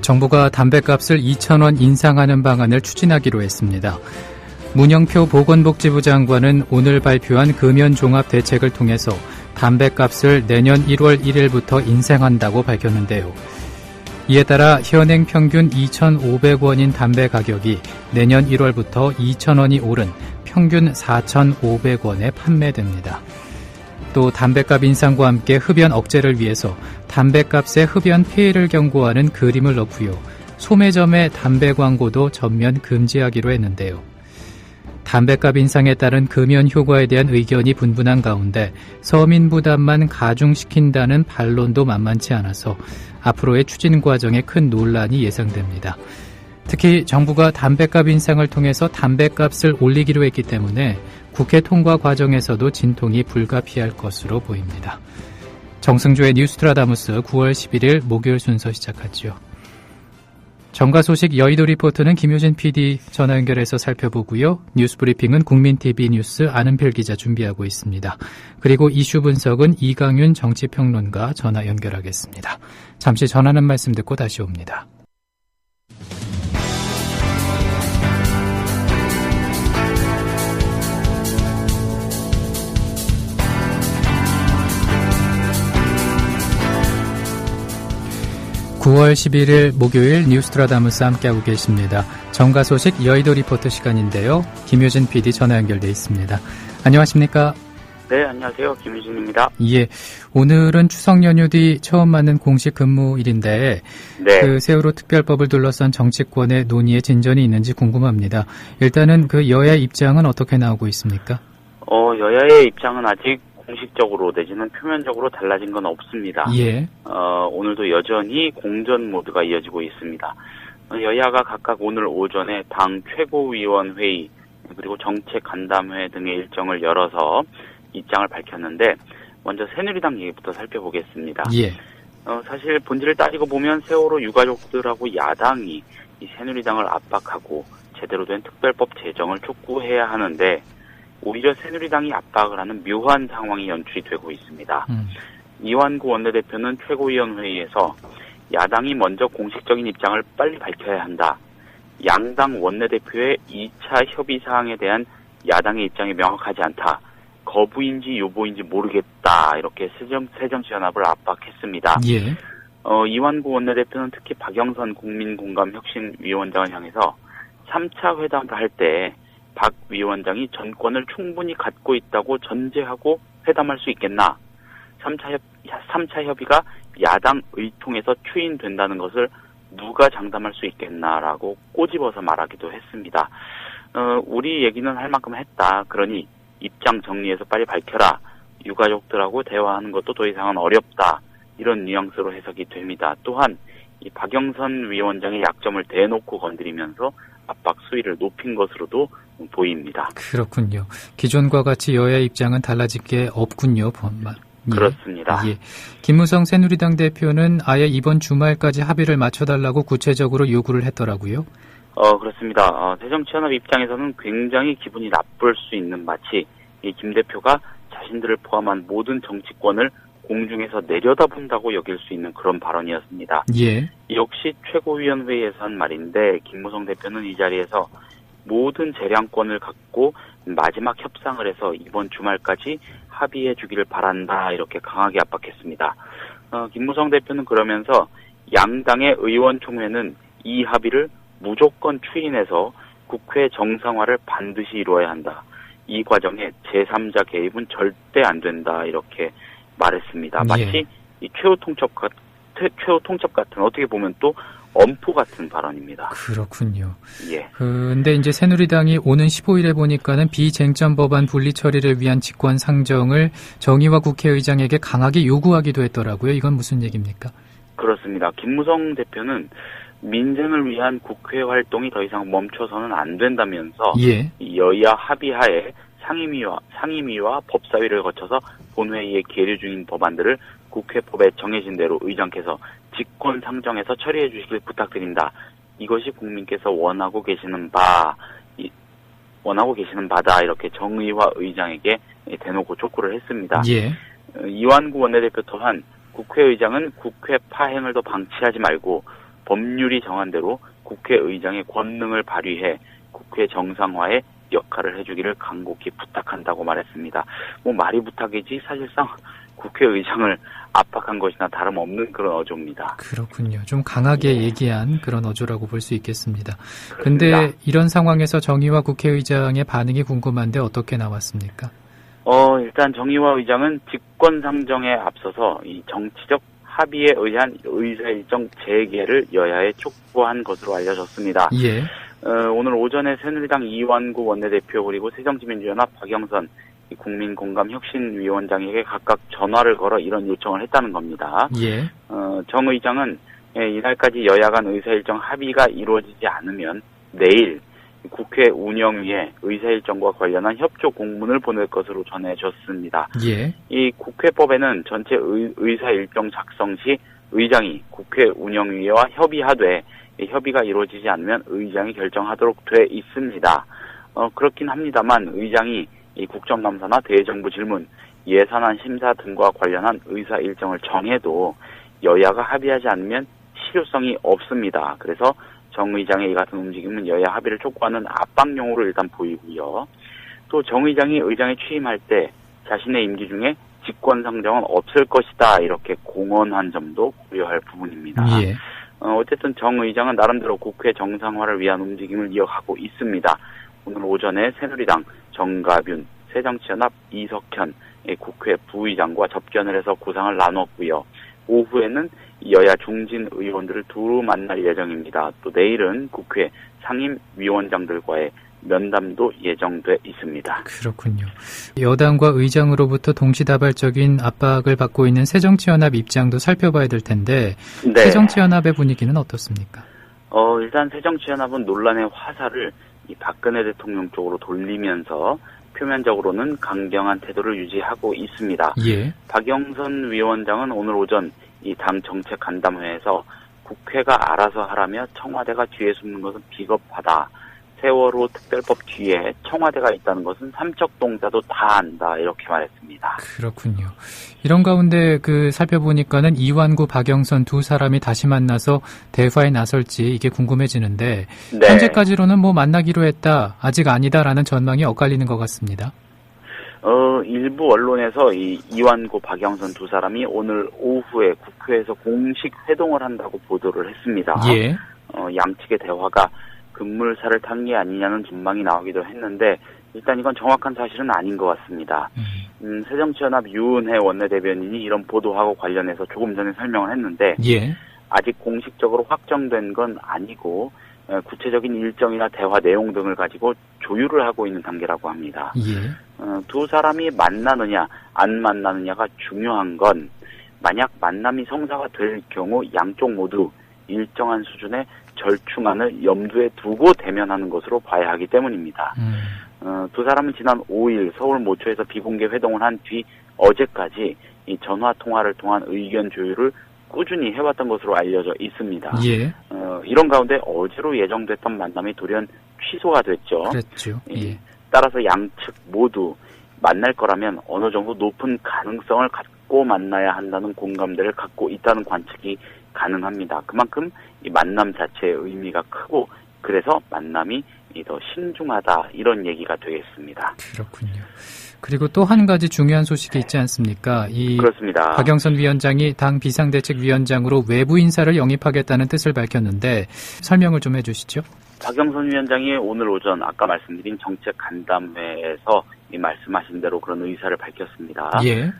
정부가 담뱃값을 2,000원 인상하는 방안을 추진하기로 했습니다. 문영표 보건복지부 장관은 오늘 발표한 금연종합대책을 통해서 담뱃값을 내년 1월 1일부터 인상한다고 밝혔는데요. 이에 따라 현행 평균 2,500원인 담배 가격이 내년 1월부터 2,000원이 오른 평균 4,500원에 판매됩니다. 또 담뱃값 인상과 함께 흡연 억제를 위해서 담뱃값에 흡연 폐해를 경고하는 그림을 넣고요. 소매점의 담배 광고도 전면 금지하기로 했는데요. 담뱃값 인상에 따른 금연 효과에 대한 의견이 분분한 가운데 서민 부담만 가중시킨다는 반론도 만만치 않아서 앞으로의 추진 과정에 큰 논란이 예상됩니다. 특히 정부가 담뱃값 인상을 통해서 담뱃값을 올리기로 했기 때문에 국회 통과 과정에서도 진통이 불가피할 것으로 보입니다. 정승조의 뉴스트라다무스 9월 11일 목요일 순서 시작하죠. 정가 소식 여의도 리포트는 김효진 PD 전화 연결해서 살펴보고요. 뉴스브리핑은 국민TV 뉴스 안은필 기자 준비하고 있습니다. 그리고 이슈 분석은 이강윤 정치평론가 전화 연결하겠습니다. 잠시 전하는 말씀 듣고 다시 옵니다. (9월 11일) 목요일 뉴스트라다무스 함께하고 계십니다. 정가 소식 여의도 리포트 시간인데요. 김효진 PD 전화 연결돼 있습니다. 안녕하십니까? 네, 안녕하세요. 김효진입니다. 예, 오늘은 추석 연휴 뒤 처음 맞는 공식 근무일인데 네. 그 세월호 특별법을 둘러싼 정치권의 논의에 진전이 있는지 궁금합니다. 일단은 그 여야 입장은 어떻게 나오고 있습니까? 여야의 입장은 아직 공식적으로 내지는 표면적으로 달라진 건 없습니다. 예. 오늘도 여전히 공전 모드가 이어지고 있습니다. 여야가 각각 오늘 오전에 당 최고위원 회의 그리고 정책 간담회 등의 일정을 열어서 입장을 밝혔는데 먼저 새누리당 얘기부터 살펴보겠습니다. 예. 사실 본질을 따지고 보면 세월호 유가족들하고 야당이 이 새누리당을 압박하고 제대로 된 특별법 제정을 촉구해야 하는데 오히려 새누리당이 압박을 하는 묘한 상황이 연출이 되고 있습니다. 이완구 원내대표는 최고위원 회의에서 야당이 먼저 공식적인 입장을 빨리 밝혀야 한다. 양당 원내대표의 2차 협의 사항에 대한 야당의 입장이 명확하지 않다. 거부인지 요보인지 모르겠다. 이렇게 새정치연합을 압박했습니다. 예. 이완구 원내대표는 특히 박영선 국민공감혁신위원장을 향해서 3차 회담을 할 때 박 위원장이 전권을 충분히 갖고 있다고 전제하고 회담할 수 있겠나? 3차 협의가 야당 의통에서 추인된다는 것을 누가 장담할 수 있겠나라고 꼬집어서 말하기도 했습니다. 우리 얘기는 할 만큼 했다. 그러니 입장 정리해서 빨리 밝혀라. 유가족들하고 대화하는 것도 더 이상은 어렵다. 이런 뉘앙스로 해석이 됩니다. 또한 이 박영선 위원장의 약점을 대놓고 건드리면서 압박 수위를 높인 것으로도 보입니다. 그렇군요. 기존과 같이 여야 입장은 달라질 게 없군요. 예. 그렇습니다. 예. 김무성 새누리당 대표는 아예 이번 주말까지 합의를 맞춰달라고 구체적으로 요구를 했더라고요. 그렇습니다. 새정치연합 입장에서는 굉장히 기분이 나쁠 수 있는 마치 이 김 대표가 자신들을 포함한 모든 정치권을 공중에서 내려다본다고 여길 수 있는 그런 발언이었습니다. 예. 역시 최고위원회에서 한 말인데 김무성 대표는 이 자리에서 모든 재량권을 갖고 마지막 협상을 해서 이번 주말까지 합의해 주기를 바란다 이렇게 강하게 압박했습니다. 김무성 대표는 그러면서 양당의 의원총회는 이 합의를 무조건 추인해서 국회 정상화를 반드시 이루어야 한다. 이 과정에 제3자 개입은 절대 안 된다 이렇게 말했습니다. 마치 이 최후 통첩 같은 어떻게 보면 또 엄포 같은 발언입니다. 그렇군요. 예. 근데 이제 새누리당이 오는 15일에 보니까는 비쟁점 법안 분리 처리를 위한 직권 상정을 정의와 국회의장에게 강하게 요구하기도 했더라고요. 이건 무슨 얘기입니까? 그렇습니다. 김무성 대표는 민생을 위한 국회 활동이 더 이상 멈춰서는 안 된다면서 예. 여야 합의하에 상임위와 법사위를 거쳐서 본회의에 계류 중인 법안들을 국회법에 정해진 대로 의장께서 직권 상정해서 처리해 주시길 부탁드린다. 이것이 국민께서 원하고 계시는 바다 이렇게 정의화 의장에게 대놓고 촉구를 했습니다. 예. 이완구 원내대표 또한 국회의장은 국회 파행을 더 방치하지 말고 법률이 정한 대로 국회의장의 권능을 발휘해 국회 정상화에 역할을 해주기를 간곡히 부탁한다고 말했습니다. 뭐 말이 부탁이지 사실상 국회의장을 압박한 것이나 다름없는 그런 어조입니다. 그렇군요. 좀 강하게 얘기한 그런 어조라고 볼 수 있겠습니다. 그렇습니다. 근데 이런 상황에서 정의화 국회의장의 반응이 궁금한데 어떻게 나왔습니까? 일단 정의화 의장은 직권상정에 앞서서 이 정치적 합의에 의한 의사일정 재개를 여야에 촉구한 것으로 알려졌습니다. 예. 오늘 오전에 새누리당 이완구 원내대표 그리고 새정치민주연합 박영선 국민공감혁신위원장에게 각각 전화를 걸어 이런 요청을 했다는 겁니다. 예. 정 의장은 이날까지 여야 간 의사일정 합의가 이루어지지 않으면 내일 국회 운영위에 의사일정과 관련한 협조 공문을 보낼 것으로 전해졌습니다. 예. 이 국회법에는 전체 의사일정 작성 시 의장이 국회 운영위와 협의하되 협의가 이루어지지 않으면 의장이 결정하도록 돼 있습니다. 그렇긴 합니다만 의장이 이 국정감사나 대정부 질문, 예산안 심사 등과 관련한 의사 일정을 정해도 여야가 합의하지 않으면 실효성이 없습니다. 그래서 정 의장의 이 같은 움직임은 여야 합의를 촉구하는 압박용으로 일단 보이고요. 또 정 의장이 의장에 취임할 때 자신의 임기 중에 직권상정은 없을 것이다 이렇게 공언한 점도 고려할 부분입니다. 예. 어쨌든 정 의장은 나름대로 국회 정상화를 위한 움직임을 이어가고 있습니다. 오늘 오전에 새누리당 정가균, 새정치연합 이석현 국회 부의장과 접견을 해서 구상을 나눴고요. 오후에는 여야 중진 의원들을 두루 만날 예정입니다. 또 내일은 국회 상임위원장들과의 면담도 예정돼 있습니다. 그렇군요. 여당과 의장으로부터 동시다발적인 압박을 받고 있는 새정치연합 입장도 살펴봐야 될 텐데 네. 새정치연합의 분위기는 어떻습니까? 일단 새정치연합은 논란의 화살을 이 박근혜 대통령 쪽으로 돌리면서 표면적으로는 강경한 태도를 유지하고 있습니다. 예. 박영선 위원장은 오늘 오전 이 당 정책 간담회에서 국회가 알아서 하라며 청와대가 뒤에 숨는 것은 비겁하다. 세월호 특별법 뒤에 청와대가 있다는 것은 삼척동자도 다 안다. 이렇게 말했습니다. 그렇군요. 이런 가운데 살펴보니까는 이완구, 박영선 두 사람이 다시 만나서 대화에 나설지 이게 궁금해지는데 네. 현재까지로는 만나기로 했다, 아직 아니다라는 전망이 엇갈리는 것 같습니다. 일부 언론에서 이 이완구, 박영선 두 사람이 오늘 오후에 국회에서 공식 회동을 한다고 보도를 했습니다. 예. 양측의 대화가 급물살을 탄 게 아니냐는 전망이 나오기도 했는데 일단 이건 정확한 사실은 아닌 것 같습니다. 새정치연합 유은혜 원내대변인이 이런 보도하고 관련해서 조금 전에 설명을 했는데 예. 아직 공식적으로 확정된 건 아니고 구체적인 일정이나 대화 내용 등을 가지고 조율을 하고 있는 단계라고 합니다. 예. 두 사람이 만나느냐 안 만나느냐가 중요한 건 만약 만남이 성사가 될 경우 양쪽 모두 일정한 수준의 절충안을 염두에 두고 대면하는 것으로 봐야 하기 때문입니다. 두 사람은 지난 5일 서울 모초에서 비공개 회동을 한 뒤 어제까지 이 전화 통화를 통한 의견 조율을 꾸준히 해왔던 것으로 알려져 있습니다. 예. 이런 가운데 어제로 예정됐던 만남이 돌연 취소가 됐죠. 그렇죠. 예. 따라서 양측 모두 만날 거라면 어느 정도 높은 가능성을 갖고 만나야 한다는 공감대를 갖고 있다는 관측이 가능합니다. 그만큼 이 만남 자체의 의미가 크고 그래서 만남이 더 신중하다 이런 얘기가 되겠습니다. 그렇군요. 그리고 또 한 가지 중요한 소식이 있지 않습니까? 그렇습니다. 박영선 위원장이 당 비상대책위원장으로 외부 인사를 영입하겠다는 뜻을 밝혔는데 설명을 좀 해주시죠. 박영선 위원장이 오늘 오전 아까 말씀드린 정책 간담회에서 말씀하신 대로 그런 의사를 밝혔습니다. 예.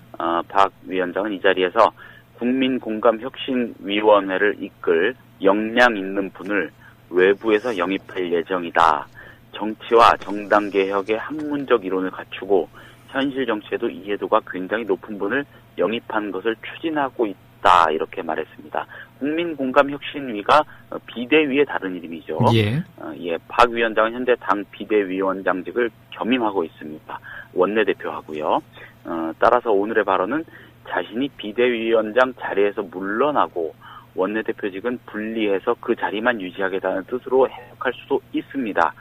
박 위원장은 이 자리에서 국민공감혁신위원회를 이끌 역량 있는 분을 외부에서 영입할 예정이다. 정치와 정당개혁의 학문적 이론을 갖추고 현실 정치에도 이해도가 굉장히 높은 분을 영입한 것을 추진하고 있다. 이렇게 말했습니다. 국민공감혁신위가 비대위의 다른 이름이죠. 예. 박 위원장은 현재 당 비대위원장직을 겸임하고 있습니다. 원내대표하고요. 따라서 오늘의 발언은 자신이 비대위원장 자리에서 물러나고 원내대표직은 분리해서 그 자리만 유지하겠다는 뜻으로 해석할 수도 있습니다.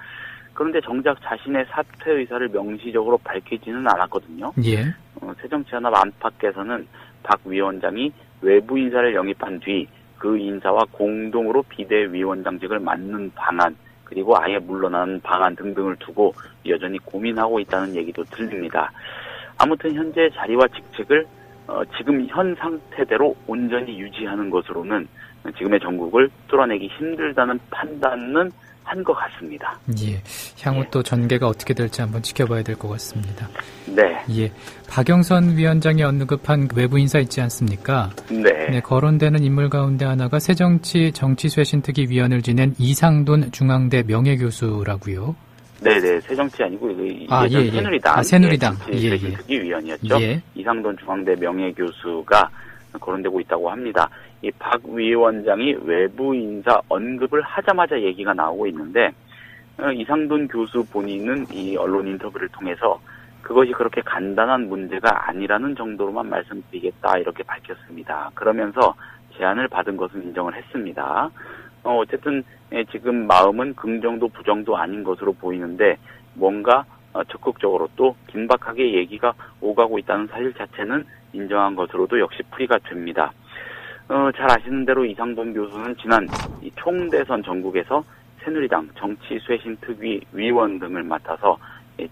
그런데 정작 자신의 사퇴 의사를 명시적으로 밝히지는 않았거든요. 예. 새정치연합 안팎에서는 박 위원장이 외부 인사를 영입한 뒤 그 인사와 공동으로 비대위원장직을 맡는 방안, 그리고 아예 물러나는 방안 등등을 두고 여전히 고민하고 있다는 얘기도 들립니다. 아무튼 현재 자리와 직책을 지금 현 상태대로 온전히 유지하는 것으로는 지금의 정국을 뚫어내기 힘들다는 판단은 한 것 같습니다. 예, 향후 또 전개가 어떻게 될지 한번 지켜봐야 될 것 같습니다. 네. 예, 박영선 위원장이 언급한 외부 인사 있지 않습니까? 네. 네, 거론되는 인물 가운데 하나가 새정치 정치쇄신특위 위원을 지낸 이상돈 중앙대 명예교수라고요. 네네, 새정치 아니고 예전 새누리당. 새누리당. 정치쇄신특위 위원이었죠. 예. 이상돈 중앙대 명예교수가 거론되고 있다고 합니다. 이 박 위원장이 외부 인사 언급을 하자마자 얘기가 나오고 있는데 이상돈 교수 본인은 이 언론 인터뷰를 통해서 그것이 그렇게 간단한 문제가 아니라는 정도로만 말씀드리겠다 이렇게 밝혔습니다. 그러면서 제안을 받은 것은 인정을 했습니다. 어쨌든 지금 마음은 긍정도 부정도 아닌 것으로 보이는데 뭔가 적극적으로 또 긴박하게 얘기가 오가고 있다는 사실 자체는 인정한 것으로도 역시 풀이가 됩니다. 잘 아시는 대로 이상돈 교수는 지난 이 총대선 전국에서 새누리당 정치쇄신특위 위원 등을 맡아서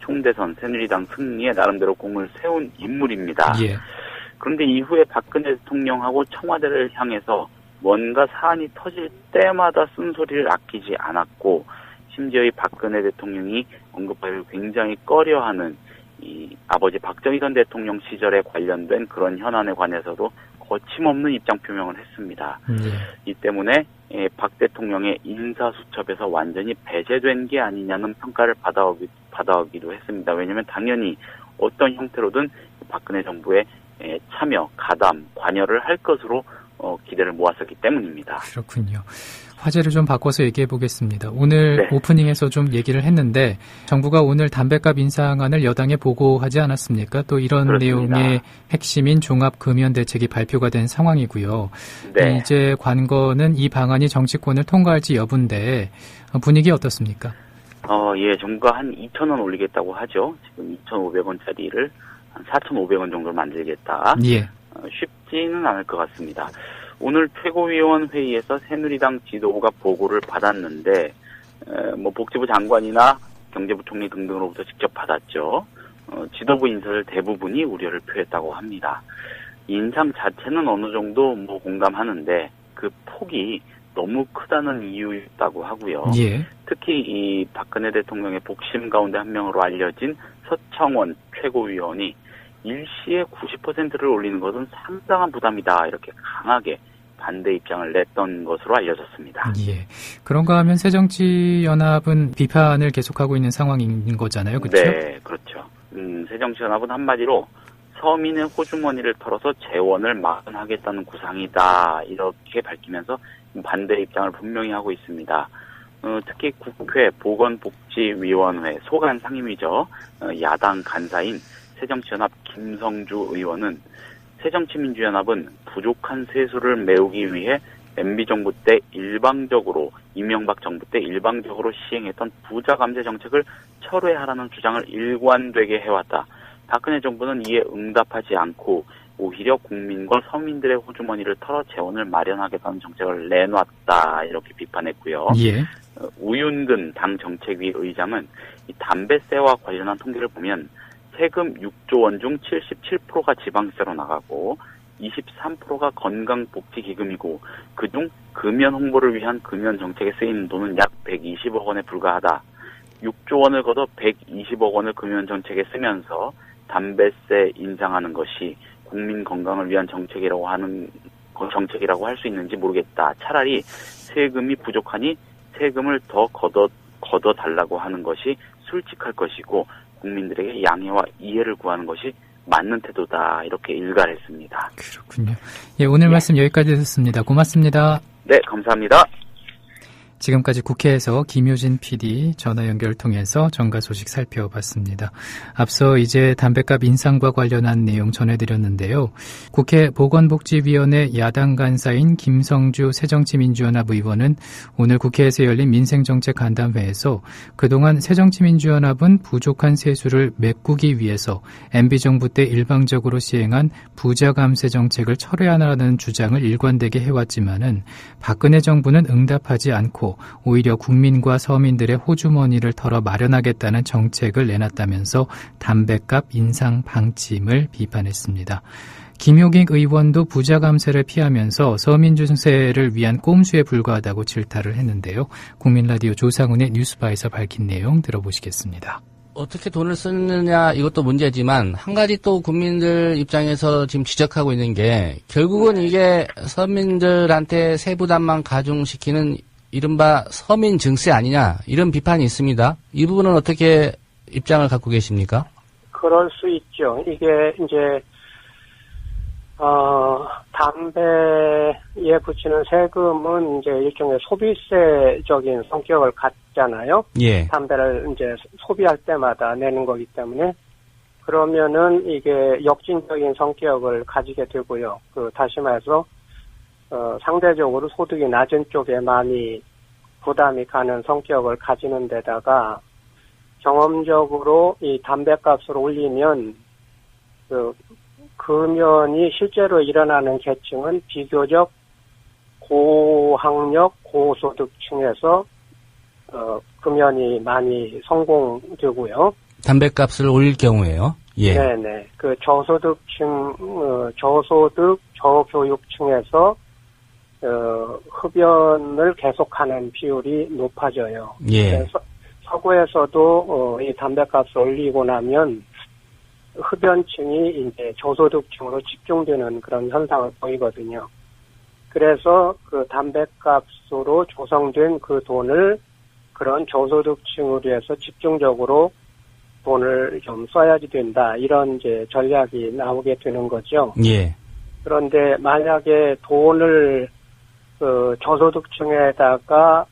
총대선 새누리당 승리에 나름대로 공을 세운 인물입니다. 예. 그런데 이후에 박근혜 대통령하고 청와대를 향해서 뭔가 사안이 터질 때마다 쓴소리를 아끼지 않았고 심지어 이 박근혜 대통령이 언급하기를 굉장히 꺼려하는 이 아버지 박정희 전 대통령 시절에 관련된 그런 현안에 관해서도 거침없는 입장 표명을 했습니다. 이 때문에 박 대통령의 인사수첩에서 완전히 배제된 게 아니냐는 평가를 받아오기도 했습니다. 왜냐하면 당연히 어떤 형태로든 박근혜 정부의 참여, 가담, 관여를 할 것으로 기대를 모았었기 때문입니다. 그렇군요. 화제를 좀 바꿔서 얘기해 보겠습니다. 오늘 네. 오프닝에서 좀 얘기를 했는데 정부가 오늘 담뱃값 인상안을 여당에 보고하지 않았습니까? 또 이런 그렇습니다. 내용의 핵심인 종합금연대책이 발표가 된 상황이고요. 네. 이제 관건은 이 방안이 정치권을 통과할지 여부인데 분위기 어떻습니까? 예, 정부가 한 2,000원 올리겠다고 하죠. 지금 2,500원짜리를 한 4,500원 정도로 만들겠다. 예. 쉽지는 않을 것 같습니다. 오늘 최고위원 회의에서 새누리당 지도부가 보고를 받았는데 복지부 장관이나 경제부총리 등등으로부터 직접 받았죠. 지도부 인사들 대부분이 우려를 표했다고 합니다. 인상 자체는 어느 정도 공감하는데 그 폭이 너무 크다는 이유였다고 하고요. 예. 특히 이 박근혜 대통령의 복심 가운데 한 명으로 알려진 서청원 최고위원이 일시에 90%를 올리는 것은 상당한 부담이다. 이렇게 강하게 반대 입장을 냈던 것으로 알려졌습니다. 예. 그런가 하면 새정치연합은 비판을 계속하고 있는 상황인 거잖아요. 그렇죠? 네, 그렇죠. 새정치연합은 한마디로 서민의 호주머니를 털어서 재원을 마련하겠다는 구상이다. 이렇게 밝히면서 반대 입장을 분명히 하고 있습니다. 특히 국회 보건복지위원회 소관 상임위죠. 야당 간사인 새정치연합 김성주 의원은 새정치민주연합은 부족한 세수를 메우기 위해 MB정부 때 이명박 정부 때 일방적으로 시행했던 부자 감세 정책을 철회하라는 주장을 일관되게 해왔다. 박근혜 정부는 이에 응답하지 않고 오히려 국민과 서민들의 호주머니를 털어 재원을 마련하겠다는 정책을 내놨다. 이렇게 비판했고요. 예. 우윤근 당 정책위 의장은 이 담배세와 관련한 통계를 보면 세금 6조 원 중 77%가 지방세로 나가고 23%가 건강복지기금이고 그중 금연 홍보를 위한 금연 정책에 쓰이는 돈은 약 120억 원에 불과하다. 6조 원을 걷어 120억 원을 금연 정책에 쓰면서 담배세 인상하는 것이 국민 건강을 위한 정책이라고 할 수 있는지 모르겠다. 차라리 세금이 부족하니 세금을 더 걷어 달라고 하는 것이 솔직할 것이고 국민들에게 양해와 이해를 구하는 것이 맞는 태도다. 이렇게 일갈했습니다. 그렇군요. 예, 오늘 말씀 여기까지 듣습니다. 고맙습니다. 네, 감사합니다. 지금까지 국회에서 김효진 PD 전화 연결을 통해서 정가 소식 살펴봤습니다. 앞서 이제 담뱃값 인상과 관련한 내용 전해드렸는데요. 국회 보건복지위원회 야당 간사인 김성주 새정치민주연합 의원은 오늘 국회에서 열린 민생정책 간담회에서 그동안 새정치민주연합은 부족한 세수를 메꾸기 위해서 MB정부 때 일방적으로 시행한 부자 감세 정책을 철회하라는 주장을 일관되게 해왔지만은 박근혜 정부는 응답하지 않고 오히려 국민과 서민들의 호주머니를 털어 마련하겠다는 정책을 내놨다면서 담뱃값 인상 방침을 비판했습니다. 김효경 의원도 부자 감세를 피하면서 서민 증세를 위한 꼼수에 불과하다고 질타를 했는데요. 국민라디오 조상훈의 뉴스바에서 밝힌 내용 들어보시겠습니다. 어떻게 돈을 쓰느냐 이것도 문제지만 한 가지 또 국민들 입장에서 지금 지적하고 있는 게 결국은 이게 서민들한테 세부담만 가중시키는 이른바 서민 증세 아니냐 이런 비판이 있습니다. 이 부분은 어떻게 입장을 갖고 계십니까? 그럴 수 있죠. 이게 이제 담배에 붙이는 세금은 이제 일종의 소비세적인 성격을 갖잖아요. 예. 담배를 이제 소비할 때마다 내는 거기 때문에 그러면은 이게 역진적인 성격을 가지게 되고요. 다시 말해서 상대적으로 소득이 낮은 쪽에 많이 부담이 가는 성격을 가지는 데다가 경험적으로 이 담배값을 올리면 금연이 실제로 일어나는 계층은 비교적 고학력, 고소득층에서 금연이 많이 성공되고요. 담배값을 올릴 경우에요? 예. 네네. 저소득층, 저소득, 저교육층에서 흡연을 계속하는 비율이 높아져요. 예. 그래서 서구에서도 이 담배값을 올리고 나면 흡연층이 이제 저소득층으로 집중되는 그런 현상을 보이거든요. 그래서 담배값으로 조성된 그 돈을 그런 저소득층을 위해서 집중적으로 돈을 좀 써야지 된다. 이런 이제 전략이 나오게 되는 거죠. 예. 그런데 만약에 돈을 저소득층에다가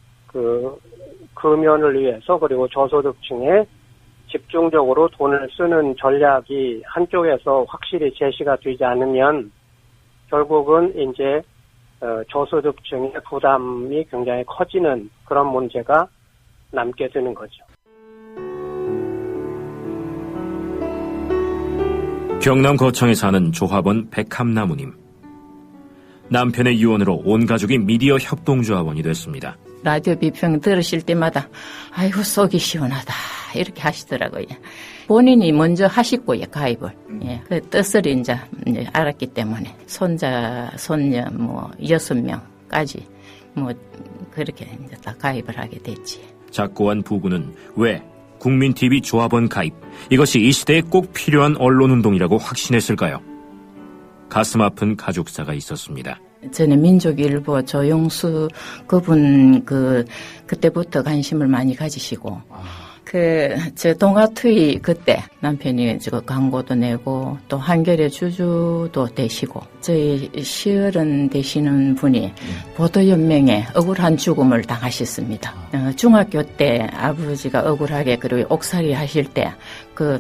금연을 위해서 그리고 저소득층에 집중적으로 돈을 쓰는 전략이 한쪽에서 확실히 제시가 되지 않으면 결국은 이제 저소득층의 부담이 굉장히 커지는 그런 문제가 남게 되는 거죠. 경남 거창에 사는 조합원 백함나무님. 남편의 유언으로 온 가족이 미디어 협동조합원이 됐습니다. 라디오 비평 들으실 때마다 아이고 속이 시원하다 이렇게 하시더라고요. 본인이 먼저 하시고요 가입을. 예, 그 뜻을 이제 알았기 때문에 손자, 손녀 6명까지 그렇게 이제 다 가입을 하게 됐지. 작고한 부부는 왜 국민TV 조합원 가입 이것이 이 시대에 꼭 필요한 언론운동이라고 확신했을까요? 가슴 아픈 가족사가 있었습니다. 저는 민족일보 조용수 그분 그때부터 관심을 많이 가지시고 저 동아투이 그때 남편이 광고도 내고 또 한겨레 주주도 되시고 저희 시어른 되시는 분이 보도연맹에 억울한 죽음을 당하셨습니다. 중학교 때 아버지가 억울하게 그리고 옥살이 하실 때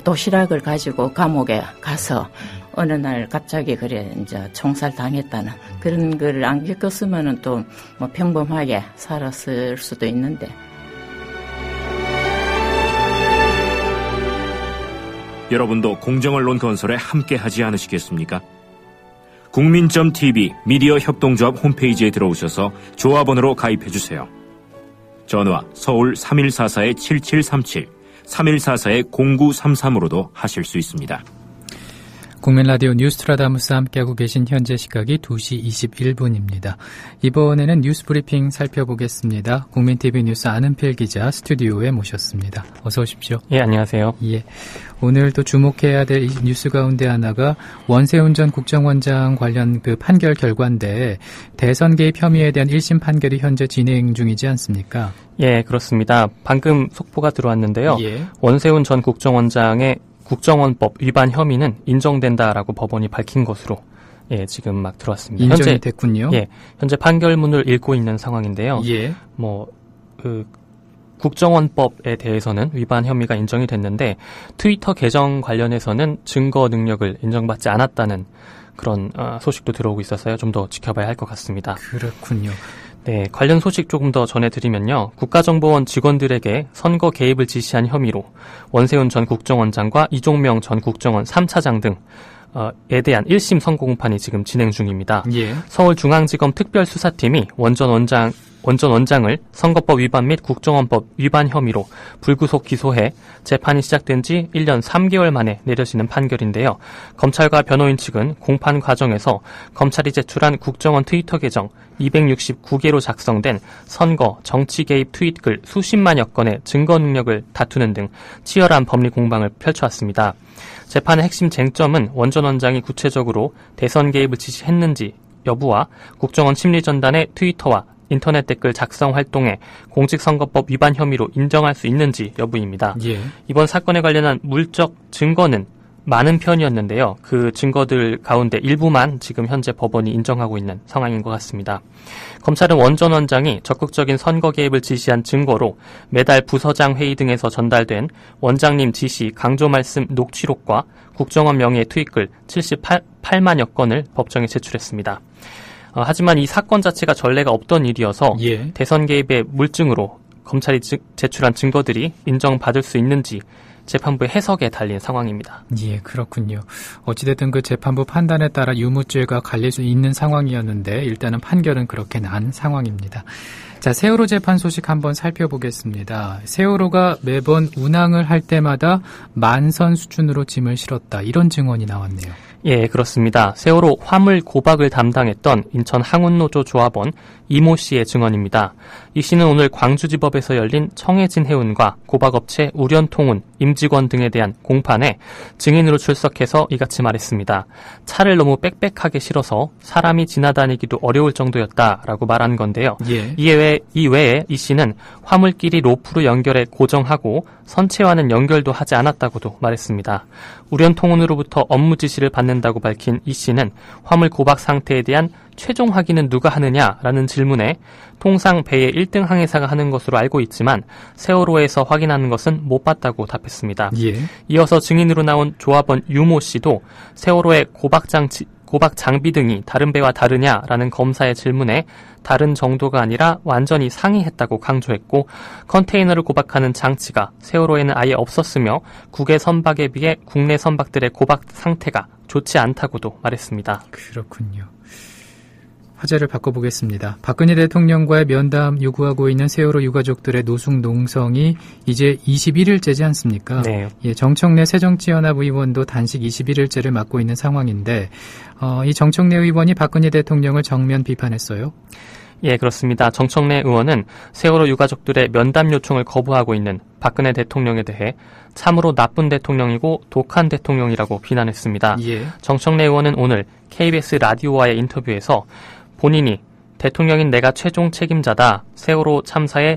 도시락을 가지고 감옥에 가서 어느 날 갑자기 이제 총살 당했다는 그런 걸 안 겪었으면은 또 평범하게 살았을 수도 있는데. 여러분도 공정언론 건설에 함께하지 않으시겠습니까? 국민.tv 미디어 협동조합 홈페이지에 들어오셔서 조합원으로 가입해주세요. 전화 서울 3144-7737, 3144-0933으로도 하실 수 있습니다. 국민라디오 뉴스트라다무스 함께하고 계신 현재 시각이 2시 21분입니다. 이번에는 뉴스브리핑 살펴보겠습니다. 국민TV 뉴스 안은필 기자 스튜디오에 모셨습니다. 어서 오십시오. 예, 안녕하세요. 예, 오늘 또 주목해야 될 뉴스 가운데 하나가 원세훈 전 국정원장 관련 판결 결과인데 대선 개입 혐의에 대한 1심 판결이 현재 진행 중이지 않습니까? 예, 그렇습니다. 방금 속보가 들어왔는데요. 예. 원세훈 전 국정원장의 국정원법 위반 혐의는 인정된다라고 법원이 밝힌 것으로 지금 막 들어왔습니다. 인정이 됐군요. 현재 판결문을 읽고 있는 상황인데요. 예. 국정원법에 대해서는 위반 혐의가 인정이 됐는데 트위터 계정 관련해서는 증거 능력을 인정받지 않았다는 그런 소식도 들어오고 있어서요. 좀 더 지켜봐야 할 것 같습니다. 그렇군요. 네, 관련 소식 조금 더 전해드리면요. 국가정보원 직원들에게 선거 개입을 지시한 혐의로 원세훈 전 국정원장과 이종명 전 국정원 3차장 등에 대한 1심 선고 공판이 지금 진행 중입니다. 예. 서울중앙지검 특별수사팀이 원전 원장을 선거법 위반 및 국정원법 위반 혐의로 불구속 기소해 재판이 시작된 지 1년 3개월 만에 내려지는 판결인데요. 검찰과 변호인 측은 공판 과정에서 검찰이 제출한 국정원 트위터 계정 269개로 작성된 선거, 정치 개입 트윗글 수십만여 건의 증거 능력을 다투는 등 치열한 법리 공방을 펼쳐왔습니다. 재판의 핵심 쟁점은 원전 원장이 구체적으로 대선 개입을 지시했는지 여부와 국정원 심리전단의 트위터와 인터넷 댓글 작성 활동에 공직선거법 위반 혐의로 인정할 수 있는지 여부입니다. 예. 이번 사건에 관련한 물적 증거는 많은 편이었는데요. 그 증거들 가운데 일부만 지금 현재 법원이 인정하고 있는 상황인 것 같습니다. 검찰은 원전 원장이 적극적인 선거 개입을 지시한 증거로 매달 부서장 회의 등에서 전달된 원장님 지시 강조 말씀 녹취록과 국정원 명의의 트윗글 78만여 건을 법정에 제출했습니다. 하지만 이 사건 자체가 전례가 없던 일이어서 예. 대선 개입의 물증으로 검찰이 제출한 증거들이 인정받을 수 있는지 재판부의 해석에 달린 상황입니다. 예, 그렇군요. 어찌됐든 그 재판부 판단에 따라 유무죄가 갈릴 수 있는 상황이었는데 일단은 판결은 그렇게 난 상황입니다. 자, 세월호 재판 소식 한번 살펴보겠습니다. 세월호가 매번 운항을 할 때마다 만선 수준으로 짐을 실었다. 이런 증언이 나왔네요. 예, 그렇습니다. 세월호 화물 고박을 담당했던 인천 항운노조 조합원 이모 씨의 증언입니다. 이 씨는 오늘 광주지법에서 열린 청해진 해운과 고박업체 우련통운, 임직원 등에 대한 공판에 증인으로 출석해서 이같이 말했습니다. 차를 너무 빽빽하게 실어서 사람이 지나다니기도 어려울 정도였다라고 말한 건데요. 예. 이 외에 이 씨는 화물끼리 로프로 연결해 고정하고 선체와는 연결도 하지 않았다고도 말했습니다. 우련통운으로부터 업무 지시를 받는다고 밝힌 이 씨는 화물 고박 상태에 대한 최종 확인은 누가 하느냐라는 질문에 통상 배의 1등 항해사가 하는 것으로 알고 있지만 세월호에서 확인하는 것은 못 봤다고 답했습니다. 예. 이어서 증인으로 나온 조합원 유모 씨도 세월호의 고박 장비 등이 다른 배와 다르냐라는 검사의 질문에 다른 정도가 아니라 완전히 상이했다고 강조했고 컨테이너를 고박하는 장치가 세월호에는 아예 없었으며 국외 선박에 비해 국내 선박들의 고박 상태가 좋지 않다고도 말했습니다. 그렇군요. 화제를 바꿔보겠습니다. 박근혜 대통령과의 면담 요구하고 있는 세월호 유가족들의 노숙 농성이 이제 21일째지 않습니까? 네. 예, 정청래 새정치연합 의원도 단식 21일째를 맞고 있는 상황인데 이 정청래 의원이 박근혜 대통령을 정면 비판했어요. 예, 그렇습니다. 정청래 의원은 세월호 유가족들의 면담 요청을 거부하고 있는 박근혜 대통령에 대해 참으로 나쁜 대통령이고 독한 대통령이라고 비난했습니다. 예. 정청래 의원은 오늘 KBS 라디오와의 인터뷰에서 본인이 대통령인 내가 최종 책임자다. 세월호 참사의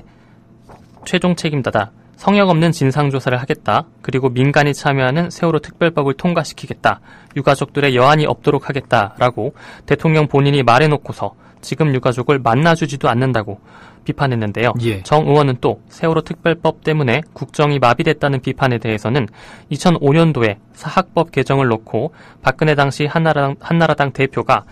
최종 책임자다. 성역 없는 진상조사를 하겠다. 그리고 민간이 참여하는 세월호 특별법을 통과시키겠다. 유가족들의 여한이 없도록 하겠다라고 대통령 본인이 말해놓고서 지금 유가족을 만나주지도 않는다고 비판했는데요. 예. 정 의원은 또 세월호 특별법 때문에 국정이 마비됐다는 비판에 대해서는 2005년도에 사학법 개정을 놓고 박근혜 당시 한나라당 대표가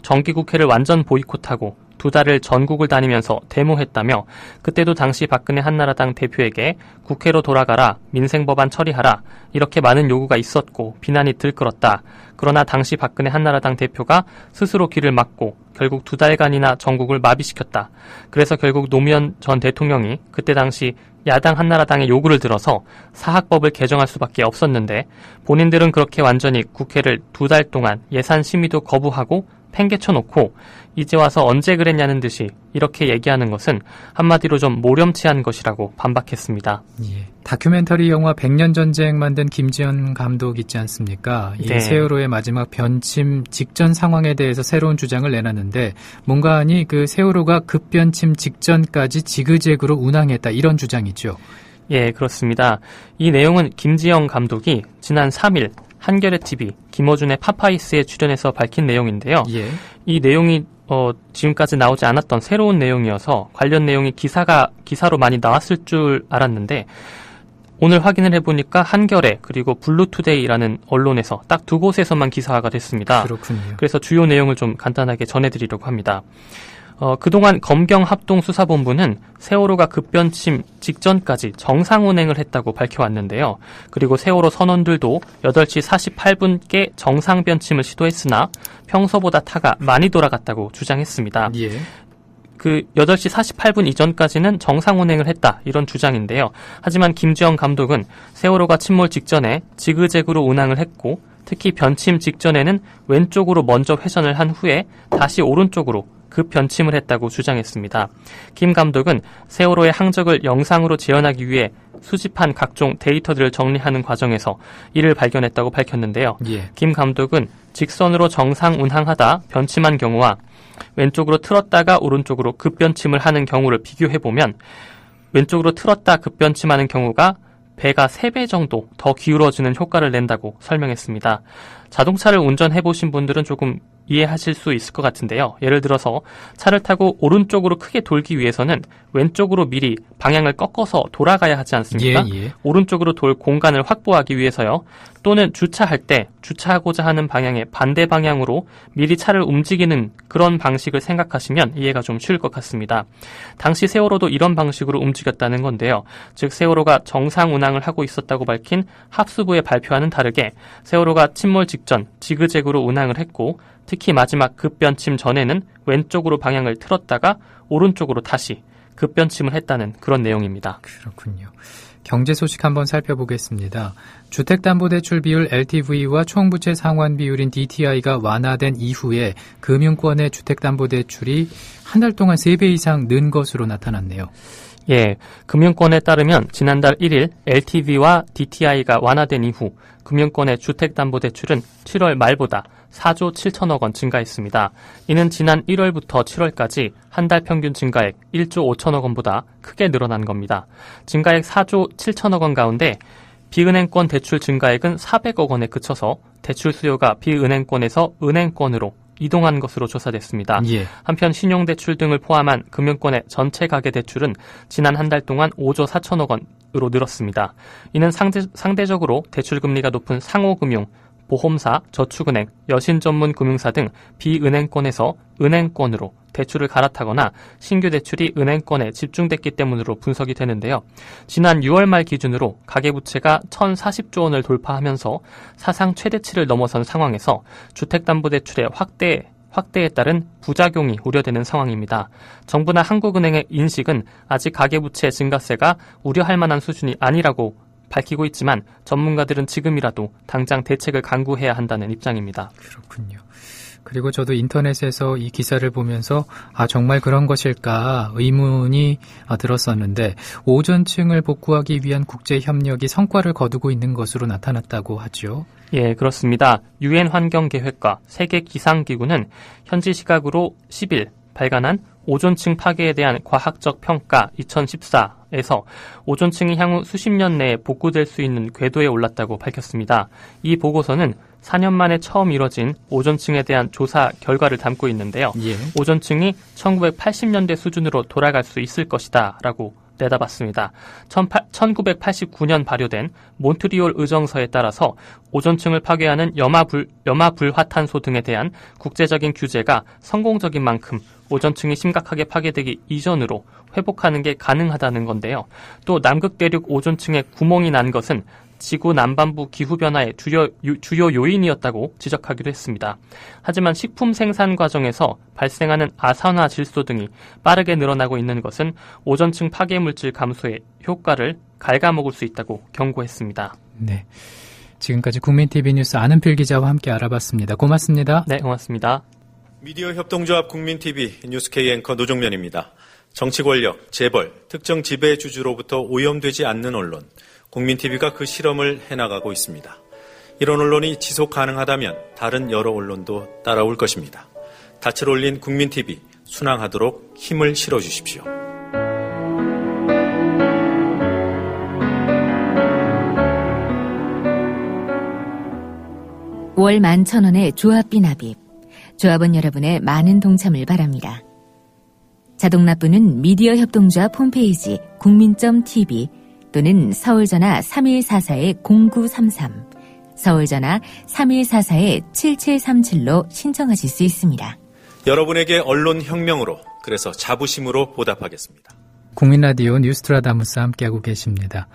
정기국회를 완전 보이콧하고 2달을 전국을 다니면서 데모했다며 그때도 당시 박근혜 한나라당 대표에게 국회로 돌아가라, 민생법안 처리하라 이렇게 많은 요구가 있었고 비난이 들끓었다. 그러나 당시 박근혜 한나라당 대표가 스스로 길을 막고 결국 2달간이나 전국을 마비시켰다. 그래서 결국 노무현 전 대통령이 그때 당시 야당 한나라당의 요구를 들어서 사학법을 개정할 수밖에 없었는데 본인들은 그렇게 완전히 국회를 2달 동안 예산 심의도 거부하고 팽개쳐놓고 이제 와서 언제 그랬냐는 듯이 이렇게 얘기하는 것은 한마디로 좀 모렴치한 것이라고 반박했습니다. 예. 다큐멘터리 영화 100년 전쟁 만든 김지연 감독 있지 않습니까? 이 네. 세월호의 마지막 변침 직전 상황에 대해서 새로운 주장을 내놨는데 뭔가 하니 그 세월호가 급변침 직전까지 지그재그로 운항했다 이런 주장이죠. 예, 그렇습니다. 이 내용은 김지영 감독이 지난 3일 한겨레 TV 김어준의 파파이스에 출연해서 밝힌 내용인데요. 예. 이 내용이 지금까지 나오지 않았던 새로운 내용이어서 관련 내용이 기사로 많이 나왔을 줄 알았는데 오늘 확인을 해보니까 한겨레 그리고 블루투데이라는 언론에서 딱 두 곳에서만 기사화가 됐습니다. 그렇군요. 그래서 주요 내용을 좀 간단하게 전해드리려고 합니다. 그동안 검경합동수사본부는 세월호가 급변침 직전까지 정상 운행을 했다고 밝혀왔는데요. 그리고 세월호 선원들도 8시 48분께 정상 변침을 시도했으나 평소보다 타가 많이 돌아갔다고 주장했습니다. 예. 그 8시 48분 이전까지는 정상 운행을 했다 이런 주장인데요. 하지만 김지영 감독은 세월호가 침몰 직전에 지그재그로 운항을 했고 특히 변침 직전에는 왼쪽으로 먼저 회전을 한 후에 다시 오른쪽으로 급변침을 했다고 주장했습니다. 김 감독은 세월호의 항적을 영상으로 재현하기 위해 수집한 각종 데이터들을 정리하는 과정에서 이를 발견했다고 밝혔는데요. 예. 김 감독은 직선으로 정상 운항하다 변침한 경우와 왼쪽으로 틀었다가 오른쪽으로 급변침을 하는 경우를 비교해보면 왼쪽으로 틀었다 급변침하는 경우가 배가 3배 정도 더 기울어지는 효과를 낸다고 설명했습니다. 자동차를 운전해보신 분들은 조금 이해하실 수 있을 것 같은데요. 예를 들어서 차를 타고 오른쪽으로 크게 돌기 위해서는 왼쪽으로 미리 방향을 꺾어서 돌아가야 하지 않습니까? 예. 오른쪽으로 돌 공간을 확보하기 위해서요. 또는 주차할 때 주차하고자 하는 방향의 반대 방향으로 미리 차를 움직이는 그런 방식을 생각하시면 이해가 좀 쉬울 것 같습니다. 당시 세월호도 이런 방식으로 움직였다는 건데요. 즉 세월호가 정상 운항을 하고 있었다고 밝힌 합수부의 발표와는 다르게 세월호가 침몰 직전 지그재그로 운항을 했고 특히 마지막 급변침 전에는 왼쪽으로 방향을 틀었다가 오른쪽으로 다시 급변침을 했다는 그런 내용입니다. 그렇군요. 경제 소식 한번 살펴보겠습니다. 주택담보대출 비율 LTV와 총부채 상환 비율인 DTI가 완화된 이후에 금융권의 주택담보대출이 한 달 동안 3배 이상 는 것으로 나타났네요. 예, 금융권에 따르면 지난달 1일 LTV와 DTI가 완화된 이후 금융권의 주택담보대출은 7월 말보다 4조 7천억 원 증가했습니다. 이는 지난 1월부터 7월까지 한 달 평균 증가액 1조 5천억 원보다 크게 늘어난 겁니다. 증가액 4조 7천억 원 가운데 비은행권 대출 증가액은 400억 원에 그쳐서 대출 수요가 비은행권에서 은행권으로 이동한 것으로 조사됐습니다. 예. 한편 신용대출 등을 포함한 금융권의 전체 가계대출은 지난 한 달 동안 5조 4천억 원으로 늘었습니다. 이는 상대적으로 대출금리가 높은 상호금융, 보험사, 저축은행, 여신전문 금융사 등 비은행권에서 은행권으로 대출을 갈아타거나 신규 대출이 은행권에 집중됐기 때문으로 분석이 되는데요. 지난 6월 말 기준으로 가계부채가 1,040조 원을 돌파하면서 사상 최대치를 넘어선 상황에서 주택담보대출의 확대에 따른 부작용이 우려되는 상황입니다. 정부나 한국은행의 인식은 아직 가계부채 증가세가 우려할 만한 수준이 아니라고 밝히고 있지만 전문가들은 지금이라도 당장 대책을 강구해야 한다는 입장입니다. 그렇군요. 그리고 저도 인터넷에서 이 기사를 보면서 정말 그런 것일까 의문이 들었었는데 오존층을 복구하기 위한 국제협력이 성과를 거두고 있는 것으로 나타났다고 하죠. 예, 그렇습니다. 유엔 환경계획과 세계기상기구는 현지 시각으로 10일 발간한 오존층 파괴에 대한 과학적 평가 2014에서 오존층이 향후 수십 년 내에 복구될 수 있는 궤도에 올랐다고 밝혔습니다. 이 보고서는 4년 만에 처음 이뤄진 오존층에 대한 조사 결과를 담고 있는데요. 예. 오존층이 1980년대 수준으로 돌아갈 수 있을 것이다 라고 내다봤습니다. 1989년 발효된 몬트리올 의정서에 따라서 오존층을 파괴하는 염화불화탄소 등에 대한 국제적인 규제가 성공적인 만큼 오존층이 심각하게 파괴되기 이전으로 회복하는 게 가능하다는 건데요. 또 남극대륙 오존층에 구멍이 난 것은 지구 남반부 기후변화의 주요 요인이었다고 지적하기도 했습니다. 하지만 식품 생산 과정에서 발생하는 아산화 질소 등이 빠르게 늘어나고 있는 것은 오존층 파괴물질 감소의 효과를 갉아먹을 수 있다고 경고했습니다. 네, 지금까지 국민TV 뉴스 안은필 기자와 함께 알아봤습니다. 고맙습니다. 네, 고맙습니다. 미디어 협동조합 국민TV 뉴스K 앵커 노종면입니다. 정치 권력, 재벌, 특정 지배주주로부터 오염되지 않는 언론, 국민TV가 그 실험을 해나가고 있습니다. 이런 언론이 지속 가능하다면 다른 여러 언론도 따라올 것입니다. 닻을 올린 국민TV, 순항하도록 힘을 실어주십시오. 월 11,000원의 조합비 납입, 조합원 여러분의 많은 동참을 바랍니다. 자동납부는 미디어 협동조합 홈페이지 국민.tv 또는 서울전화 3144-0933, 서울전화 3144-7737로 신청하실 수 있습니다. 여러분에게 언론혁명으로, 그래서 자부심으로 보답하겠습니다. 국민라디오 뉴스트라다무스 함께하고 계십니다.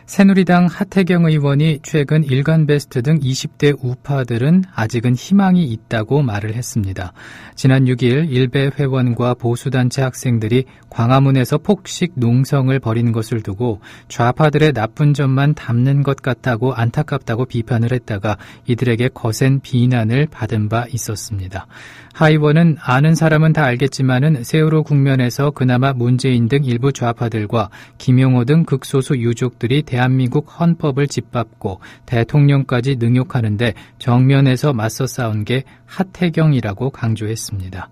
새누리당 하태경 의원이 최근 일간베스트 등 20대 우파들은 아직은 희망이 있다고 말을 했습니다. 지난 6일 일베 회원과 보수단체 학생들이 광화문에서 폭식 농성을 벌인 것을 두고 좌파들의 나쁜 점만 담는 것 같다고 안타깝다고 비판을 했다가 이들에게 거센 비난을 받은 바 있었습니다. 하 의원은 아는 사람은 다 알겠지만은 세월호 국면에서 그나마 문재인 등 일부 좌파들과 김용호 등 극소수 유족들이 대한민국 헌법을 짓밟고 대통령까지 능욕하는데 정면에서 맞서 싸운 게 하태경이라고 강조했습니다.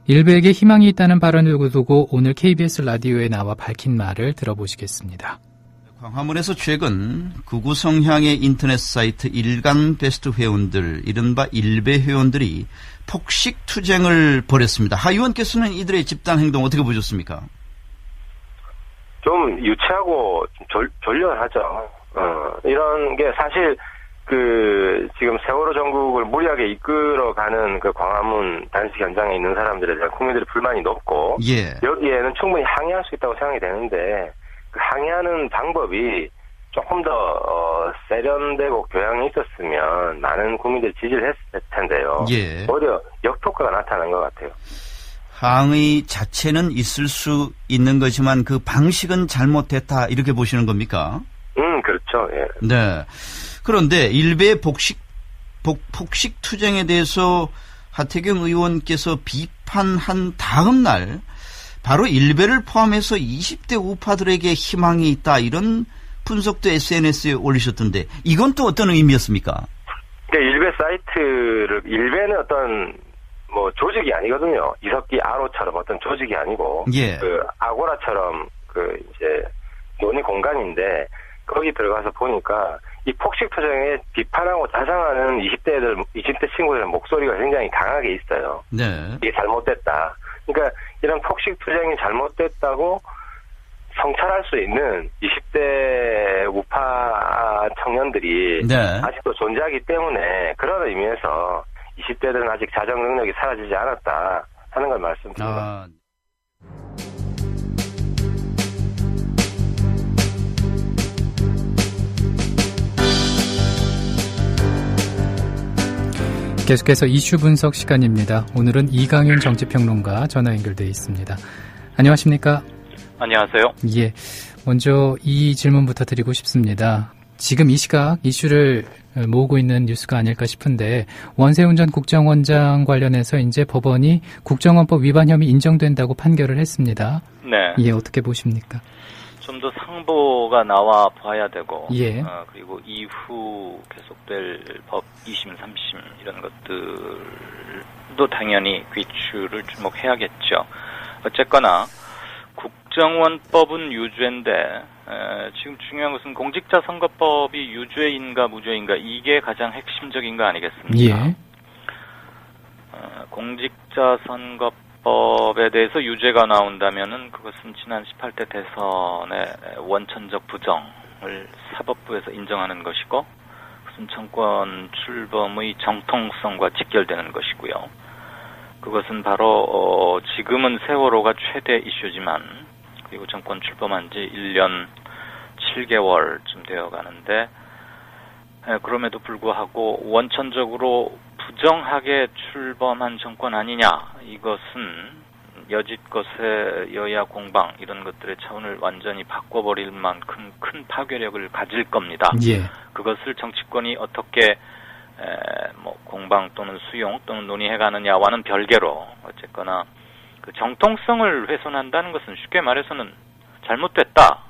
일베에게 희망이 있다는 발언을 두고 오늘 KBS 라디오에 나와 밝힌 말을 들어보시겠습니다. 광화문에서 최근 극우 성향의 인터넷 사이트 일간베스트 회원들, 이른바 일베 회원들이 폭식 투쟁을 벌였습니다. 하 의원께서는 이들의 집단 행동 어떻게 보셨습니까? 좀 유치하고 졸렬하죠. 이런 게 사실 지금 세월호 전국을 무리하게 이끌어가는 그 광화문 단식 현장에 있는 사람들에 대한 국민들의 불만이 높고, 예. 여기에는 충분히 항의할 수 있다고 생각이 되는데, 그 항의하는 방법이 조금 더 세련되고 교양이 있었으면 많은 국민들이 지지를 했을 텐데요. 예. 오히려 역효과가 나타난 것 같아요. 항의 자체는 있을 수 있는 거지만 그 방식은 잘못됐다, 이렇게 보시는 겁니까? 그렇죠. 예. 네. 그런데 일베 폭식 투쟁에 대해서 하태경 의원께서 비판한 다음 날 바로 일베를 포함해서 20대 우파들에게 희망이 있다, 이런 분석도 SNS에 올리셨던데 이건 또 어떤 의미였습니까? 일베 사이트를, 일베는 어떤 조직이 아니거든요. 이석기 아로처럼 어떤 조직이 아니고, 예. 아고라처럼 이제 논의 공간인데, 거기 들어가서 보니까 이 폭식 투쟁에 비판하고 자상하는 20대 친구들의 목소리가 굉장히 강하게 있어요. 네. 이게 잘못됐다. 그러니까 이런 폭식 투쟁이 잘못됐다고 성찰할 수 있는 20대 우파 청년들이 네. 아직도 존재하기 때문에, 그런 의미에서 20대들은 아직 자정 능력이 사라지지 않았다 하는 걸 말씀드립니다. 계속해서 이슈 분석 시간입니다. 오늘은 이강윤 정치평론가 전화 연결되어 있습니다. 안녕하십니까? 안녕하세요. 예. 먼저 이 질문부터 드리고 싶습니다. 지금 이 시각 이슈를 모으고 있는 뉴스가 아닐까 싶은데, 원세훈 전 국정원장 관련해서 이제 법원이 국정원법 위반 혐의 인정된다고 판결을 했습니다. 네. 예, 어떻게 보십니까? 좀 더 상보가 나와 봐야 되고, 예. 그리고 이후 계속될 법 2심, 3심 이런 것들도 당연히 귀추를 주목해야겠죠. 어쨌거나 국정원법은 유죄인데, 지금 중요한 것은 공직자선거법이 유죄인가 무죄인가, 이게 가장 핵심적인 거 아니겠습니까? 예. 공직자선거법에 대해서 유죄가 나온다면은 그것은 지난 18대 대선의 원천적 부정을 사법부에서 인정하는 것이고, 그것은 정권 출범의 정통성과 직결되는 것이고요. 그것은 바로 지금은 세월호가 최대 이슈지만, 그리고 정권 출범한 지 1년 7개월쯤 되어 가는데, 그럼에도 불구하고 원천적으로 부정하게 출범한 정권 아니냐, 이것은 여짓것의 여야 공방 이런 것들의 차원을 완전히 바꿔버릴 만큼 큰 파괴력을 가질 겁니다. 예. 그것을 정치권이 어떻게 공방 또는 수용 또는 논의해가느냐와는 별개로, 어쨌거나 그 정통성을 훼손한다는 것은 쉽게 말해서는 잘못됐다,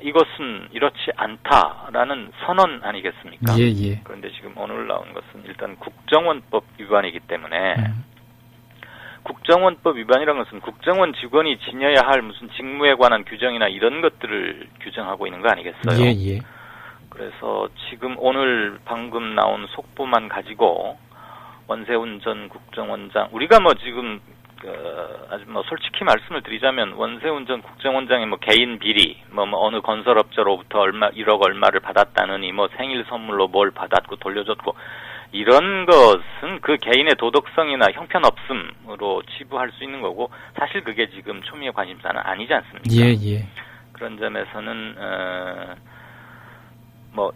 이것은 이렇지 않다라는 선언 아니겠습니까? 예, 예. 그런데 지금 오늘 나온 것은 일단 국정원법 위반이기 때문에, 국정원법 위반이라는 것은 국정원 직원이 지녀야 할 무슨 직무에 관한 규정이나 이런 것들을 규정하고 있는 거 아니겠어요? 예, 예. 그래서 지금 오늘 방금 나온 속보만 가지고 원세훈 전 국정원장, 우리가 뭐 지금 아주 뭐 솔직히 말씀을 드리자면 원세훈 전 국정원장의 뭐 개인 비리, 뭐 어느 건설업자로부터 1억 얼마를 받았다느니 뭐 생일 선물로 뭘 받았고 돌려줬고 이런 것은 그 개인의 도덕성이나 형편없음으로 치부할 수 있는 거고 사실 그게 지금 초미의 관심사는 아니지 않습니까? 예. 그런 점에서는 뭐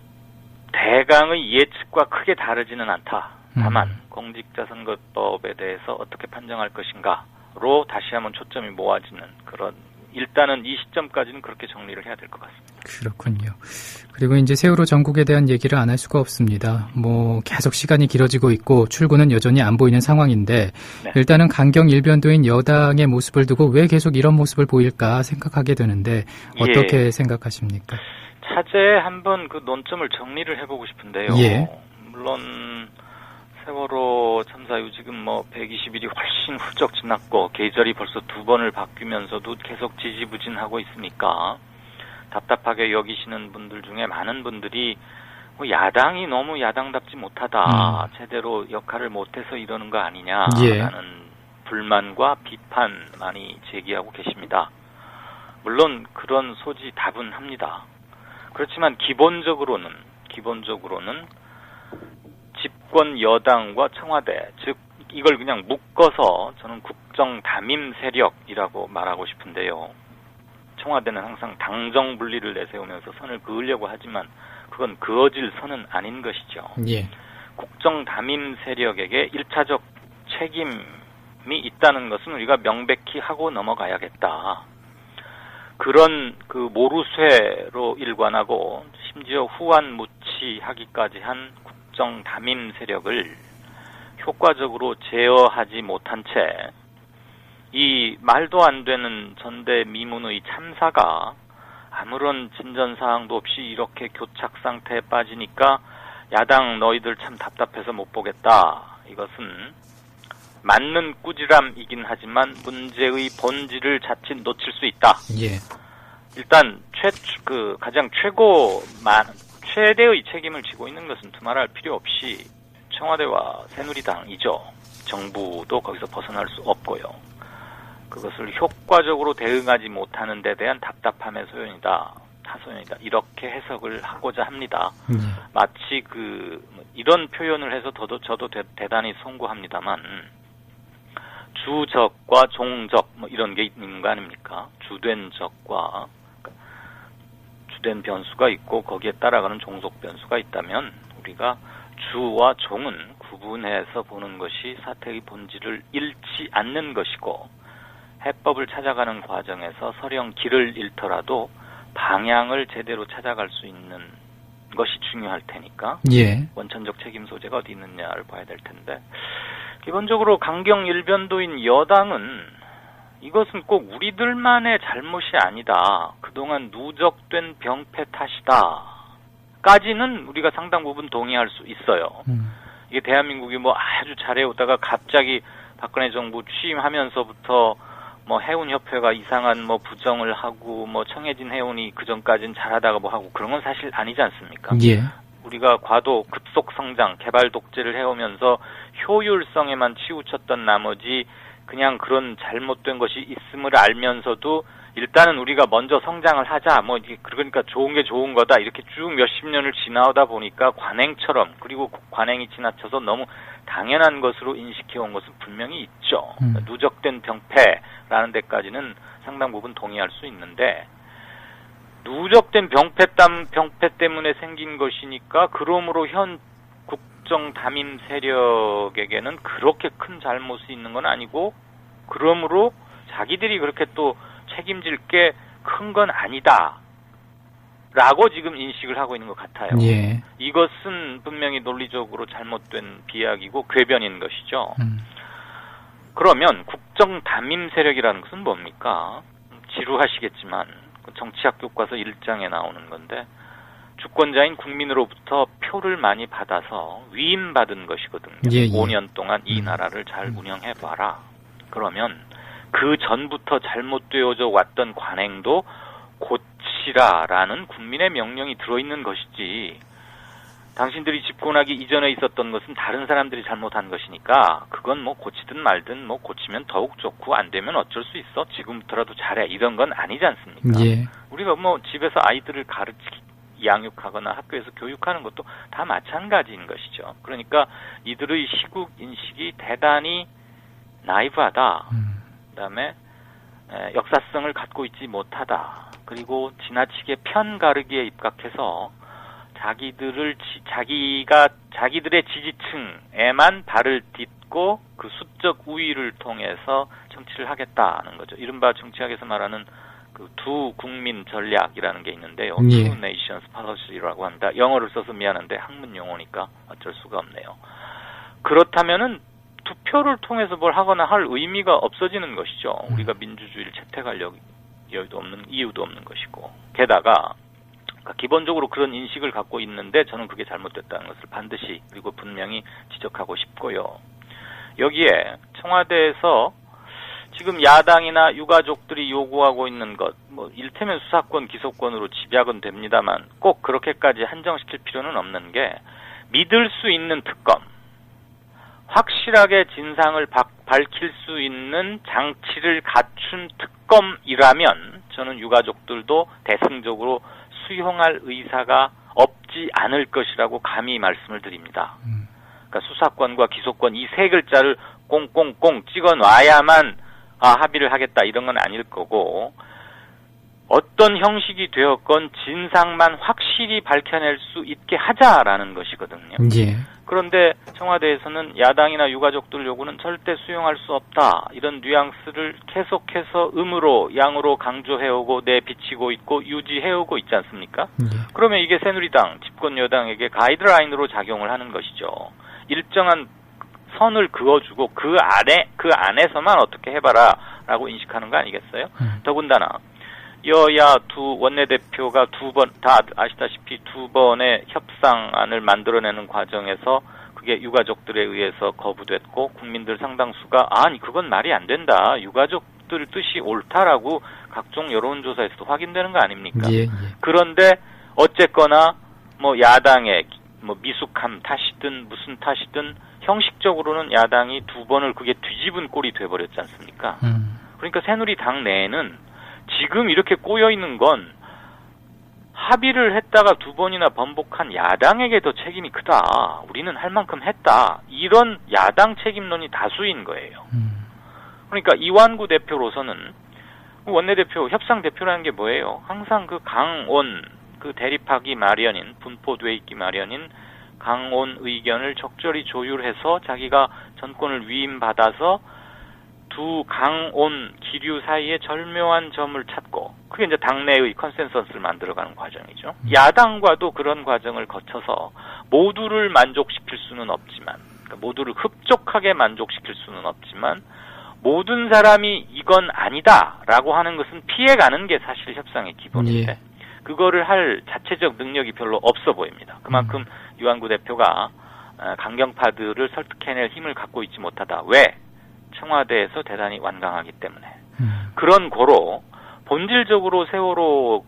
대강의 예측과 크게 다르지는 않다. 다만 공직자선거법에 대해서 어떻게 판정할 것인가로 다시 한번 초점이 모아지는 그런 일단은 이 시점까지는 그렇게 정리를 해야 될 것 같습니다. 그렇군요. 그리고 이제 세월호 전국에 대한 얘기를 안 할 수가 없습니다. 뭐 계속 시간이 길어지고 있고 출구는 여전히 안 보이는 상황인데 네. 일단은 강경 일변도인 여당의 모습을 두고 왜 계속 이런 모습을 보일까 생각하게 되는데 어떻게 생각하십니까? 차제에 한번 그 논점을 정리를 해보고 싶은데요. 물론 세월호 참사 이후 지금 뭐 120일이 훨씬 훌쩍 지났고 계절이 벌써 2번을 바뀌면서도 계속 지지부진하고 있으니까 답답하게 여기시는 분들 중에 많은 분들이 뭐 야당이 너무 야당답지 못하다. 제대로 역할을 못해서 이러는 거 아니냐라는 불만과 비판 많이 제기하고 계십니다. 물론 그런 소지 다분합니다. 그렇지만 기본적으로는 집권 여당과 청와대, 즉 이걸 그냥 묶어서 저는 국정 담임 세력이라고 말하고 싶은데요. 청와대는 항상 당정 분리를 내세우면서 선을 그으려고 하지만 그건 그어질 선은 아닌 것이죠. 국정 담임 세력에게 1차적 책임이 있다는 것은 우리가 명백히 하고 넘어가야겠다. 그런 그 모르쇠로 일관하고 심지어 후안무치하기까지 한 국정 담임 세력을 효과적으로 제어하지 못한 채 이 말도 안 되는 전대미문의 참사가 아무런 진전사항도 없이 이렇게 교착 상태에 빠지니까 야당 너희들 참 답답해서 못 보겠다. 이것은 맞는 꾸지람이긴 하지만 문제의 본질을 자칫 놓칠 수 있다. 일단 가장 최대의 책임을 지고 있는 것은 두말할 필요 없이 청와대와 새누리당이죠. 정부도 거기서 벗어날 수 없고요. 그것을 효과적으로 대응하지 못하는 데 대한 답답함의 타소연이다. 이렇게 해석을 하고자 합니다. 마치 이런 표현을 해서 저도 대단히 송구합니다만 주적과 종적 뭐 이런 게 있는 거 아닙니까? 주된 적과 주된 변수가 있고 거기에 따라가는 종속 변수가 있다면 우리가 주와 종은 구분해서 보는 것이 사태의 본질을 잃지 않는 것이고 해법을 찾아가는 과정에서 설령 길을 잃더라도 방향을 제대로 찾아갈 수 있는 것이 중요할 테니까 원천적 책임 소재가 어디 있느냐를 봐야 될 텐데 기본적으로 강경 일변도인 여당은 이것은 꼭 우리들만의 잘못이 아니다. 그동안 누적된 병폐 탓이다. 까지는 우리가 상당 부분 동의할 수 있어요. 이게 대한민국이 뭐 아주 잘해오다가 갑자기 박근혜 정부 취임하면서부터 뭐 해운협회가 이상한 뭐 부정을 하고 뭐 청해진 해운이 그전까지는 잘하다가 뭐 하고 그런 건 사실 아니지 않습니까? 우리가 과도 급속 성장, 개발 독재를 해오면서 효율성에만 치우쳤던 나머지 그냥 그런 잘못된 것이 있음을 알면서도 일단은 우리가 먼저 성장을 하자. 뭐 이게 그러니까 좋은 게 좋은 거다. 이렇게 쭉 몇십 년을 지나오다 보니까 관행처럼 그리고 관행이 지나쳐서 너무 당연한 것으로 인식해온 것은 분명히 있죠. 누적된 병폐라는 데까지는 상당 부분 동의할 수 있는데 누적된 병폐 때문에 생긴 것이니까 그러므로 현 국정 담임 세력에게는 그렇게 큰 잘못이 있는 건 아니고 그러므로 자기들이 그렇게 또 책임질 게 큰 건 아니다. 라고 지금 인식을 하고 있는 것 같아요. 이것은 분명히 논리적으로 잘못된 비약이고 궤변인 것이죠. 그러면 국정 담임 세력이라는 것은 뭡니까? 지루하시겠지만 정치학 교과서 1장에 나오는 건데 주권자인 국민으로부터 표를 많이 받아서 위임받은 것이거든요. 5년 동안 이 나라를 잘 운영해봐라. 그러면 그 전부터 잘못되어져 왔던 관행도 고치라라는 국민의 명령이 들어있는 것이지 당신들이 집권하기 이전에 있었던 것은 다른 사람들이 잘못한 것이니까 그건 뭐 고치든 말든 뭐 고치면 더욱 좋고 안 되면 어쩔 수 있어. 지금부터라도 잘해. 이런 건 아니지 않습니까? 예. 우리가 뭐 집에서 아이들을 양육하거나 학교에서 교육하는 것도 다 마찬가지인 것이죠. 그러니까 이들의 시국 인식이 대단히 나이브하다. 그다음에 역사성을 갖고 있지 못하다. 그리고 지나치게 편가르기에 입각해서 자기들의 지지층에만 발을 딛고 그 수적 우위를 통해서 정치를 하겠다는 거죠. 이른바 정치학에서 말하는 그 두 국민 전략이라는 게 있는데요. 예. Two Nations Policy라고 합니다. 영어를 써서 미안한데 학문 용어니까 어쩔 수가 없네요. 그렇다면은 투표를 통해서 뭘 하거나 할 의미가 없어지는 것이죠. 우리가 민주주의를 채택할 이유도 없는 것이고. 게다가 기본적으로 그런 인식을 갖고 있는데 저는 그게 잘못됐다는 것을 반드시 그리고 분명히 지적하고 싶고요. 여기에 청와대에서 지금 야당이나 유가족들이 요구하고 있는 것, 뭐 일테면 수사권, 기소권으로 집약은 됩니다만 꼭 그렇게까지 한정시킬 필요는 없는 게 믿을 수 있는 특검, 확실하게 진상을 밝힐 수 있는 장치를 갖춘 특검이라면 저는 유가족들도 대승적으로 수용할 의사가 없지 않을 것이라고 감히 말씀을 드립니다. 그러니까 수사권과 기소권 이 세 글자를 꽁꽁꽁 찍어놔야만 합의를 하겠다 이런 건 아닐 거고 어떤 형식이 되었건 진상만 확실히 밝혀낼 수 있게 하자라는 것이거든요. 예. 그런데 청와대에서는 야당이나 유가족들 요구는 절대 수용할 수 없다. 이런 뉘앙스를 계속해서 음으로 양으로 강조해오고 내비치고 있고 유지해오고 있지 않습니까? 그러면 이게 새누리당, 집권 여당에게 가이드라인으로 작용을 하는 것이죠. 일정한 선을 그어주고 그 안에서만 어떻게 해봐라라고 인식하는 거 아니겠어요? 더군다나 여야 두 원내대표가 다 아시다시피 두 번의 협상안을 만들어내는 과정에서 그게 유가족들에 의해서 거부됐고 국민들 상당수가 아니 그건 말이 안 된다. 유가족들 뜻이 옳다라고 각종 여론조사에서도 확인되는 거 아닙니까? 예. 그런데 어쨌거나 뭐 야당의 뭐 미숙함 탓이든 무슨 탓이든 형식적으로는 야당이 두 번을 그게 뒤집은 꼴이 돼버렸지 않습니까? 그러니까 새누리당 내에는 지금 이렇게 꼬여있는 건 합의를 했다가 두 번이나 번복한 야당에게 더 책임이 크다. 우리는 할 만큼 했다. 이런 야당 책임론이 다수인 거예요. 그러니까 이완구 대표로서는 원내대표, 협상대표라는 게 뭐예요? 항상 그 강온, 그 대립하기 마련인, 분포돼 있기 마련인 강온 의견을 적절히 조율해서 자기가 정권을 위임받아서 두 강온 기류 사이에 절묘한 점을 찾고 그게 이제 당내의 컨센서스를 만들어가는 과정이죠. 야당과도 그런 과정을 거쳐서 모두를 만족시킬 수는 없지만 그러니까 모두를 흡족하게 만족시킬 수는 없지만 모든 사람이 이건 아니다라고 하는 것은 피해가는 게 사실 협상의 기본인데 예. 그거를 할 자체적 능력이 별로 없어 보입니다. 그만큼 유한구 대표가 강경파들을 설득해낼 힘을 갖고 있지 못하다. 왜? 청와대에서 대단히 완강하기 때문에. 그런 고로 본질적으로 세월호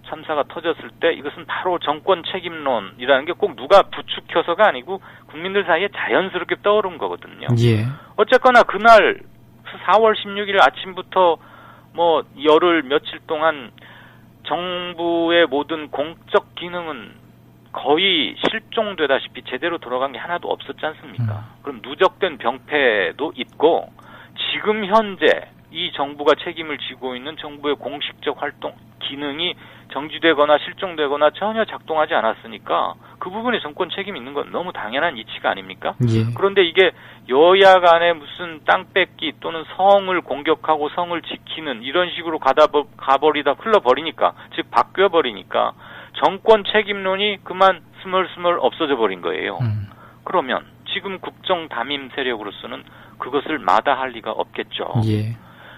참사가 터졌을 때 이것은 바로 정권 책임론이라는 게 꼭 누가 부추겨서가 아니고 국민들 사이에 자연스럽게 떠오른 거거든요. 예. 어쨌거나 그날 4월 16일 아침부터 뭐 열흘 며칠 동안 정부의 모든 공적 기능은 거의 실종되다시피 제대로 돌아간 게 하나도 없었지 않습니까? 그럼 누적된 병폐도 있고 지금 현재 이 정부가 책임을 지고 있는 정부의 공식적 활동 기능이 정지되거나 실종되거나 전혀 작동하지 않았으니까 그 부분에 정권 책임이 있는 건 너무 당연한 이치가 아닙니까? 예. 그런데 이게 여야 간에 무슨 땅 뺏기 또는 성을 공격하고 성을 지키는 이런 식으로 가버리다 흘러버리니까 즉 바뀌어버리니까 정권 책임론이 그만 스멀스멀 없어져 버린 거예요. 그러면 지금 국정 담임 세력으로서는 그것을 마다할 리가 없겠죠. 예.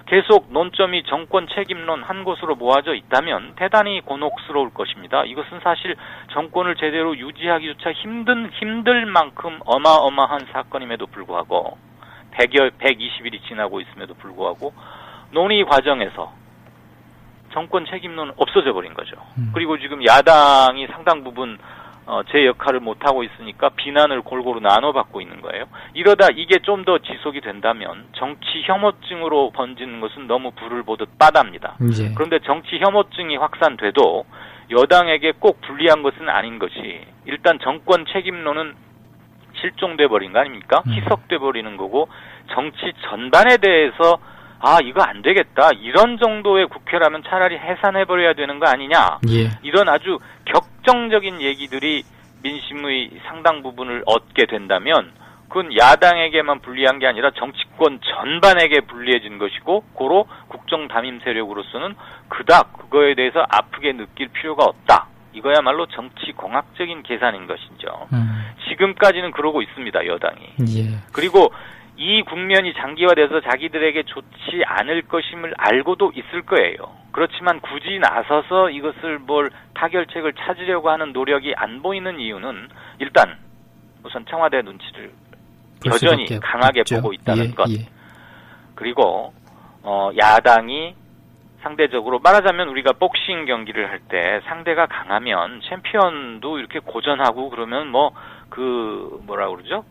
계속 논점이 정권 책임론 한 곳으로 모아져 있다면 대단히 곤혹스러울 것입니다. 이것은 사실 정권을 제대로 유지하기조차 힘들 만큼 어마어마한 사건임에도 불구하고 120일이 지나고 있음에도 불구하고 논의 과정에서 정권 책임론은 없어져 버린 거죠. 그리고 지금 야당이 상당 부분 제 역할을 못하고 있으니까 비난을 골고루 나눠받고 있는 거예요. 이러다 이게 좀 더 지속이 된다면 정치 혐오증으로 번지는 것은 너무 불을 보듯 뻔합니다. 예. 그런데 정치 혐오증이 확산돼도 여당에게 꼭 불리한 것은 아닌 것이 일단 정권 책임론은 실종돼 버린 거 아닙니까? 희석돼 버리는 거고 정치 전반에 대해서 이거 안 되겠다. 이런 정도의 국회라면 차라리 해산해버려야 되는 거 아니냐. 예. 이런 아주 격정적인 얘기들이 민심의 상당 부분을 얻게 된다면 그건 야당에게만 불리한 게 아니라 정치권 전반에게 불리해진 것이고 고로 국정 담임 세력으로서는 그닥 그거에 대해서 아프게 느낄 필요가 없다. 이거야말로 정치 공학적인 계산인 것이죠. 지금까지는 그러고 있습니다. 여당이. 예. 그리고 이 국면이 장기화돼서 자기들에게 좋지 않을 것임을 알고도 있을 거예요. 그렇지만 굳이 나서서 이것을 타결책을 찾으려고 하는 노력이 안 보이는 이유는 일단 우선 청와대 눈치를 여전히 강하게 없죠. 보고 있다는 것. 예. 그리고 야당이 상대적으로 말하자면 우리가 복싱 경기를 할 때 상대가 강하면 챔피언도 이렇게 고전하고 그러면 뭐라 그러죠?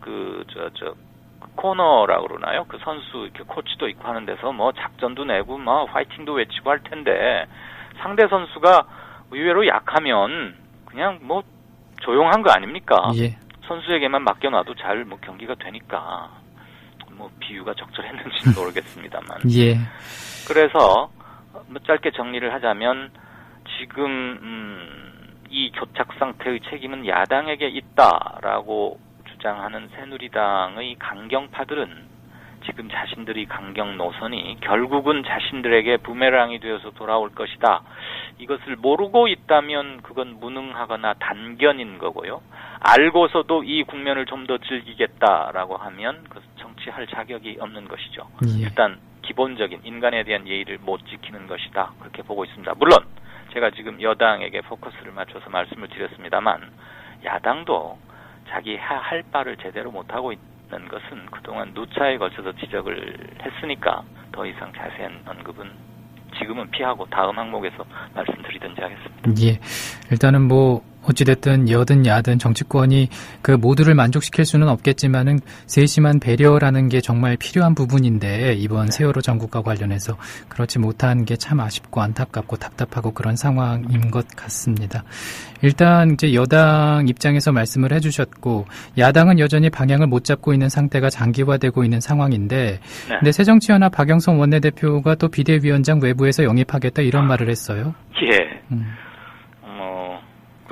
코너라고 그러나요? 그 선수 이렇게 코치도 있고 하는 데서 작전도 내고 화이팅도 외치고 할 텐데 상대 선수가 의외로 약하면 그냥 조용한 거 아닙니까? 예. 선수에게만 맡겨놔도 잘 경기가 되니까 비유가 적절했는지는 모르겠습니다만. 예. 그래서 짧게 정리를 하자면 지금 이 교착 상태의 책임은 야당에게 있다라고 주장하는 새누리당의 강경파들은 지금 자신들의 강경 노선이 결국은 자신들에게 부메랑이 되어서 돌아올 것이다. 이것을 모르고 있다면 그건 무능하거나 단견인 거고요. 알고서도 이 국면을 좀 더 즐기겠다라고 하면 그 정치할 자격이 없는 것이죠. 예. 일단 기본적인 인간에 대한 예의를 못 지키는 것이다. 그렇게 보고 있습니다. 물론 제가 지금 여당에게 포커스를 맞춰서 말씀을 드렸습니다만 야당도 자기 할 바를 제대로 못하고 있는 것은 그동안 누차에 걸쳐서 지적을 했으니까 더 이상 자세한 언급은 지금은 피하고 다음 항목에서 말씀드리든지 하겠습니다. 예. 일단은 어찌됐든 여든 야든 정치권이 그 모두를 만족시킬 수는 없겠지만은 세심한 배려라는 게 정말 필요한 부분인데 이번 세월호 전국과 관련해서 그렇지 못한 게 참 아쉽고 안타깝고 답답하고 그런 상황인 것 같습니다. 일단 이제 여당 입장에서 말씀을 해주셨고 야당은 여전히 방향을 못 잡고 있는 상태가 장기화되고 있는 상황인데 근데 새정치연합 박영선 원내대표가 또 비대위원장 외부에서 영입하겠다 이런 말을 했어요. 예.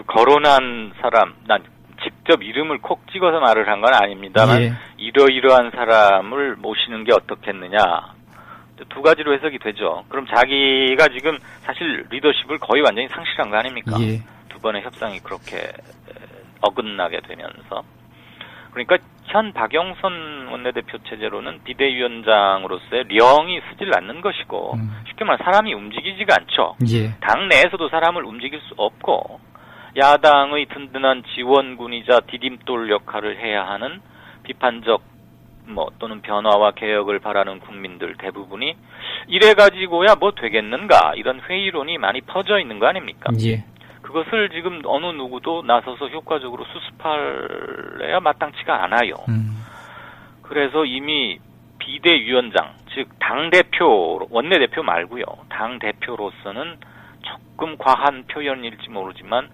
거론한 사람, 난 직접 이름을 콕 찍어서 말을 한 건 아닙니다만 예. 이러이러한 사람을 모시는 게 어떻겠느냐. 두 가지로 해석이 되죠. 그럼 자기가 지금 사실 리더십을 거의 완전히 상실한 거 아닙니까? 예. 두 번의 협상이 그렇게 어긋나게 되면서. 그러니까 현 박영선 원내대표 체제로는 비대위원장으로서의 령이 쓰질 않는 것이고 쉽게 말해 사람이 움직이지가 않죠. 예. 당 내에서도 사람을 움직일 수 없고 야당의 든든한 지원군이자 디딤돌 역할을 해야 하는 비판적 또는 변화와 개혁을 바라는 국민들 대부분이 이래가지고야 되겠는가 이런 회의론이 많이 퍼져 있는 거 아닙니까? 예. 그것을 지금 어느 누구도 나서서 효과적으로 수습할래야 마땅치가 않아요. 그래서 이미 비대위원장, 즉 당대표, 원내대표 말고요. 당대표로서는 조금 과한 표현일지 모르지만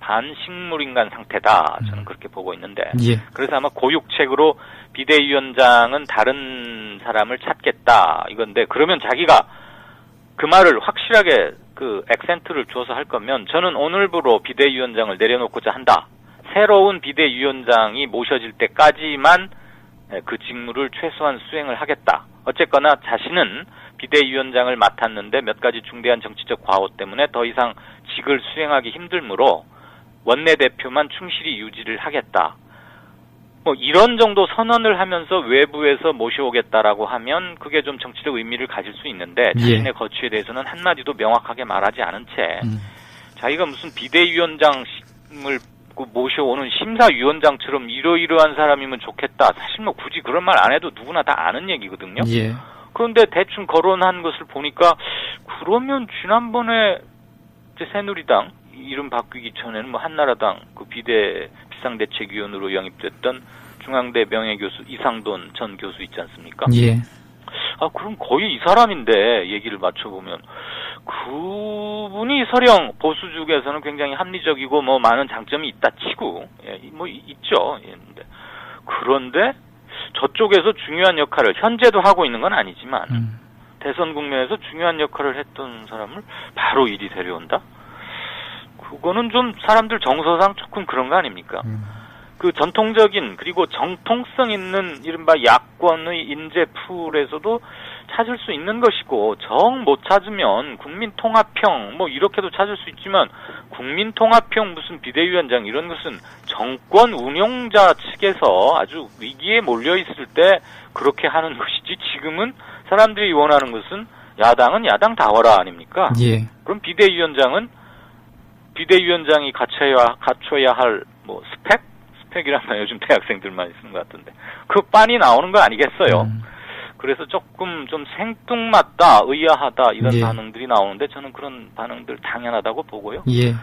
반식물인간 상태다. 저는 그렇게 보고 있는데. 예. 그래서 아마 고육책으로 비대위원장은 다른 사람을 찾겠다. 이건데, 그러면 자기가 그 말을 확실하게 액센트를 줘서 할 거면 저는 오늘부로 비대위원장을 내려놓고자 한다. 새로운 비대위원장이 모셔질 때까지만 그 직무를 최소한 수행을 하겠다. 어쨌거나 자신은 비대위원장을 맡았는데 몇 가지 중대한 정치적 과오 때문에 더 이상 직을 수행하기 힘들므로 원내대표만 충실히 유지를 하겠다. 이런 정도 선언을 하면서 외부에서 모셔오겠다라고 하면 그게 좀 정치적 의미를 가질 수 있는데 자신의 거취에 대해서는 한마디도 명확하게 말하지 않은 채 자기가 무슨 비대위원장을 모셔오는 심사위원장처럼 이러이러한 사람이면 좋겠다. 사실 굳이 그런 말 안 해도 누구나 다 아는 얘기거든요. 예. 그런데 대충 거론한 것을 보니까 그러면 지난번에 새누리당 이름 바뀌기 전에는 뭐 한나라당 그 비대 비상대책위원으로 영입됐던 중앙대 명예교수 이상돈 전 교수 있지 않습니까? 예. 그럼 거의 이 사람인데 얘기를 맞춰보면 그분이 설령 보수 쪽에서는 굉장히 합리적이고 뭐 많은 장점이 있다 치고 뭐 있죠. 그런데 저쪽에서 중요한 역할을 현재도 하고 있는 건 아니지만 대선 국면에서 중요한 역할을 했던 사람을 바로 이리 데려온다? 그거는 좀 사람들 정서상 조금 그런 거 아닙니까? 그 전통적인 그리고 정통성 있는 이른바 야권의 인재 풀에서도 찾을 수 있는 것이고 정 못 찾으면 국민통합형 뭐 이렇게도 찾을 수 있지만 국민통합형 무슨 비대위원장 이런 것은 정권 운용자 측에서 아주 위기에 몰려 있을 때 그렇게 하는 것이지 지금은 사람들이 원하는 것은 야당은 야당다워라 아닙니까? 예. 그럼 비대위원장이 갖춰야 할 뭐 스펙이란 말 요즘 대학생들만 쓰는 것 같은데 그 빤이 나오는 거 아니겠어요? 그래서 조금 좀 생뚱맞다, 의아하다 이런 반응들이 나오는데 저는 그런 반응들 당연하다고 보고요. 예.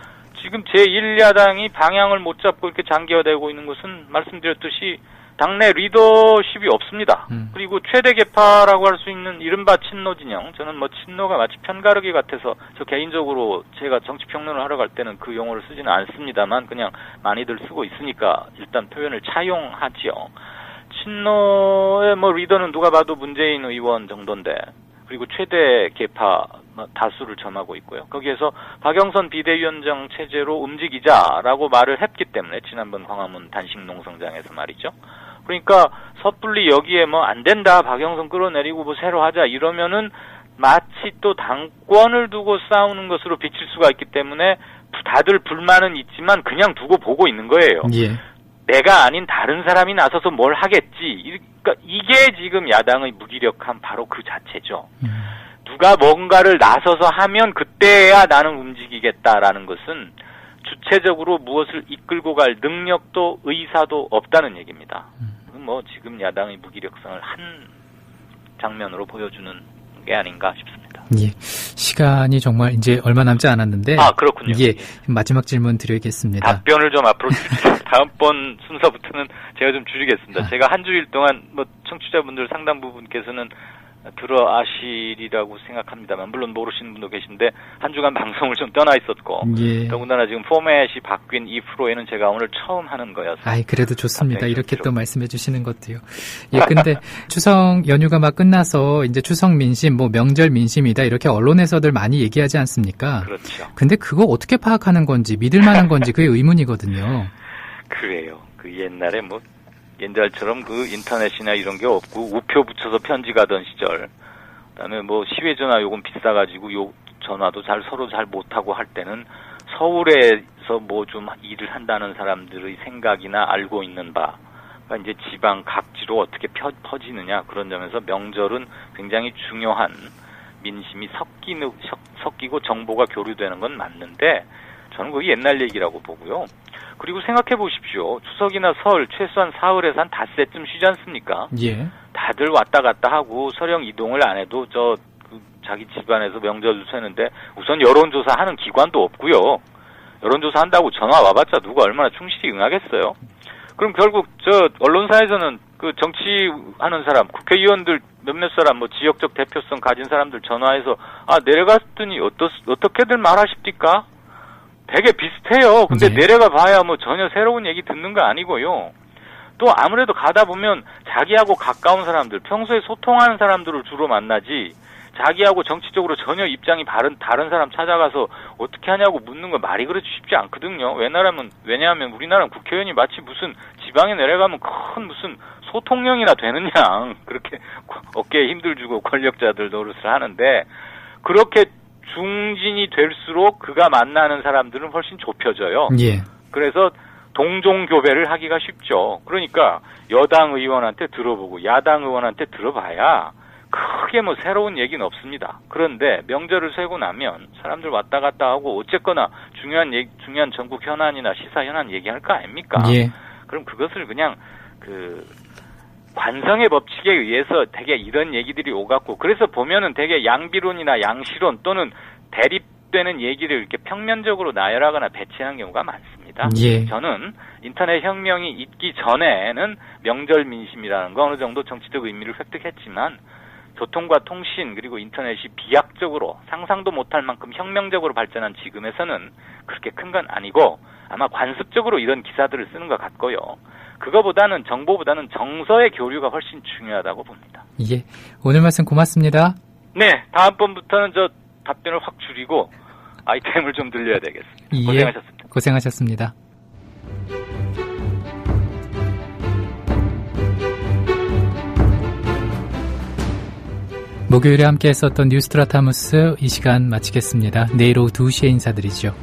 지금 제1야당이 방향을 못 잡고 이렇게 장기화되고 있는 것은 말씀드렸듯이 당내 리더십이 없습니다. 그리고 최대 계파라고 할 수 있는 이른바 친노 진영. 저는 뭐 친노가 마치 편가르기 같아서 저 개인적으로 제가 정치평론을 하러 갈 때는 그 용어를 쓰지는 않습니다만 그냥 많이들 쓰고 있으니까 일단 표현을 차용하지요. 친노의 뭐 리더는 누가 봐도 문재인 의원 정도인데 그리고 최대 계파 다수를 점하고 있고요. 거기에서 박영선 비대위원장 체제로 움직이자라고 말을 했기 때문에 지난번 광화문 단식 농성장에서 말이죠. 그러니까 섣불리 여기에 뭐 안 된다 박영선 끌어내리고 뭐 새로 하자 이러면은 마치 또 당권을 두고 싸우는 것으로 비칠 수가 있기 때문에 다들 불만은 있지만 그냥 두고 보고 있는 거예요. 예. 내가 아닌 다른 사람이 나서서 뭘 하겠지. 그러니까 이게 지금 야당의 무기력함 바로 그 자체죠. 누가 뭔가를 나서서 하면 그때야 나는 움직이겠다라는 것은 주체적으로 무엇을 이끌고 갈 능력도 의사도 없다는 얘기입니다. 뭐 지금 야당의 무기력성을 한 장면으로 보여주는 게 아닌가 싶습니다. 예. 시간이 정말 이제 얼마 남지 않았는데. 그렇군요. 예. 마지막 질문 드리겠습니다. 답변을 좀 앞으로 다음번 순서부터는 제가 좀 줄이겠습니다. 제가 한 주일 동안 뭐 청취자분들 상당 부분께서는 들어 아시리라고 생각합니다만 물론 모르시는 분도 계신데 한 주간 방송을 좀 떠나 있었고 더군다나 지금 포맷이 바뀐 이 프로에는 제가 오늘 처음 하는 거여서 그래도 좋습니다. 이렇게 또 말씀해 주시는 것도요. 예, 근데 추석 연휴가 막 끝나서 이제 추석 민심 뭐 명절 민심이다 이렇게 언론에서들 많이 얘기하지 않습니까? 그렇죠. 근데 그거 어떻게 파악하는 건지 믿을 만한 건지 그게 의문이거든요. 그래요. 그 옛날에 뭐 옛날처럼 그 인터넷이나 이런 게 없고 우표 붙여서 편지 가던 시절 그다음에 뭐 시외전화 요금 비싸가지고 요 전화도 서로 잘 못하고 할 때는 서울에서 뭐 좀 일을 한다는 사람들의 생각이나 알고 있는 바가 이제 지방 각지로 어떻게 퍼지느냐 그런 점에서 명절은 굉장히 중요한 민심이 섞이고 정보가 교류되는 건 맞는데 저는 그게 옛날 얘기라고 보고요. 그리고 생각해 보십시오. 추석이나 설 최소한 사흘에서 한 닷새쯤 쉬지 않습니까? 예. 다들 왔다 갔다 하고 설령 이동을 안 해도 자기 집안에서 명절을 세는데 우선 여론조사 하는 기관도 없고요. 여론조사 한다고 전화 와봤자 누가 얼마나 충실히 응하겠어요? 그럼 결국 언론사에서는 그 정치하는 사람, 국회의원들 몇몇 사람, 뭐 지역적 대표성 가진 사람들 전화해서 내려갔더니 어떻게들 말하십니까? 되게 비슷해요. 근데 내려가 봐야 뭐 전혀 새로운 얘기 듣는 거 아니고요. 또 아무래도 가다 보면 자기하고 가까운 사람들, 평소에 소통하는 사람들을 주로 만나지 자기하고 정치적으로 전혀 입장이 다른 사람 찾아가서 어떻게 하냐고 묻는 건 말이 그렇지 쉽지 않거든요. 왜냐하면 우리나라는 국회의원이 마치 무슨 지방에 내려가면 큰 무슨 소통령이나 되는 양 그렇게 어깨에 힘들 주고 권력자들 노릇을 하는데 그렇게 중진이 될수록 그가 만나는 사람들은 훨씬 좁혀져요. 예. 그래서 동종교배를 하기가 쉽죠. 그러니까 여당 의원한테 들어보고 야당 의원한테 들어봐야 크게 뭐 새로운 얘기는 없습니다. 그런데 명절을 세고 나면 사람들 왔다 갔다 하고 어쨌거나 중요한 전국 현안이나 시사 현안 얘기할 거 아닙니까? 예. 그럼 그것을 그냥 관성의 법칙에 의해서 되게 이런 얘기들이 오갔고 그래서 보면은 되게 양비론이나 양시론 또는 왜곡되는 얘기를 이렇게 평면적으로 나열하거나 배치하는 경우가 많습니다. 예. 저는 인터넷 혁명이 있기 전에는 명절 민심이라는 거 어느 정도 정치적 의미를 획득했지만 교통과 통신 그리고 인터넷이 비약적으로 상상도 못할 만큼 혁명적으로 발전한 지금에서는 그렇게 큰 건 아니고 아마 관습적으로 이런 기사들을 쓰는 것 같고요. 그거보다는 정보보다는 정서의 교류가 훨씬 중요하다고 봅니다. 예. 오늘 말씀 고맙습니다. 네, 다음번부터는 저 답변을 확 줄이고 아이템을 좀 들려야 되겠습니다. 예. 고생하셨습니다. 고생하셨습니다. 목요일에 함께 했었던 뉴스트라타무스 이 시간 마치겠습니다. 내일 오후 2시에 인사드리죠.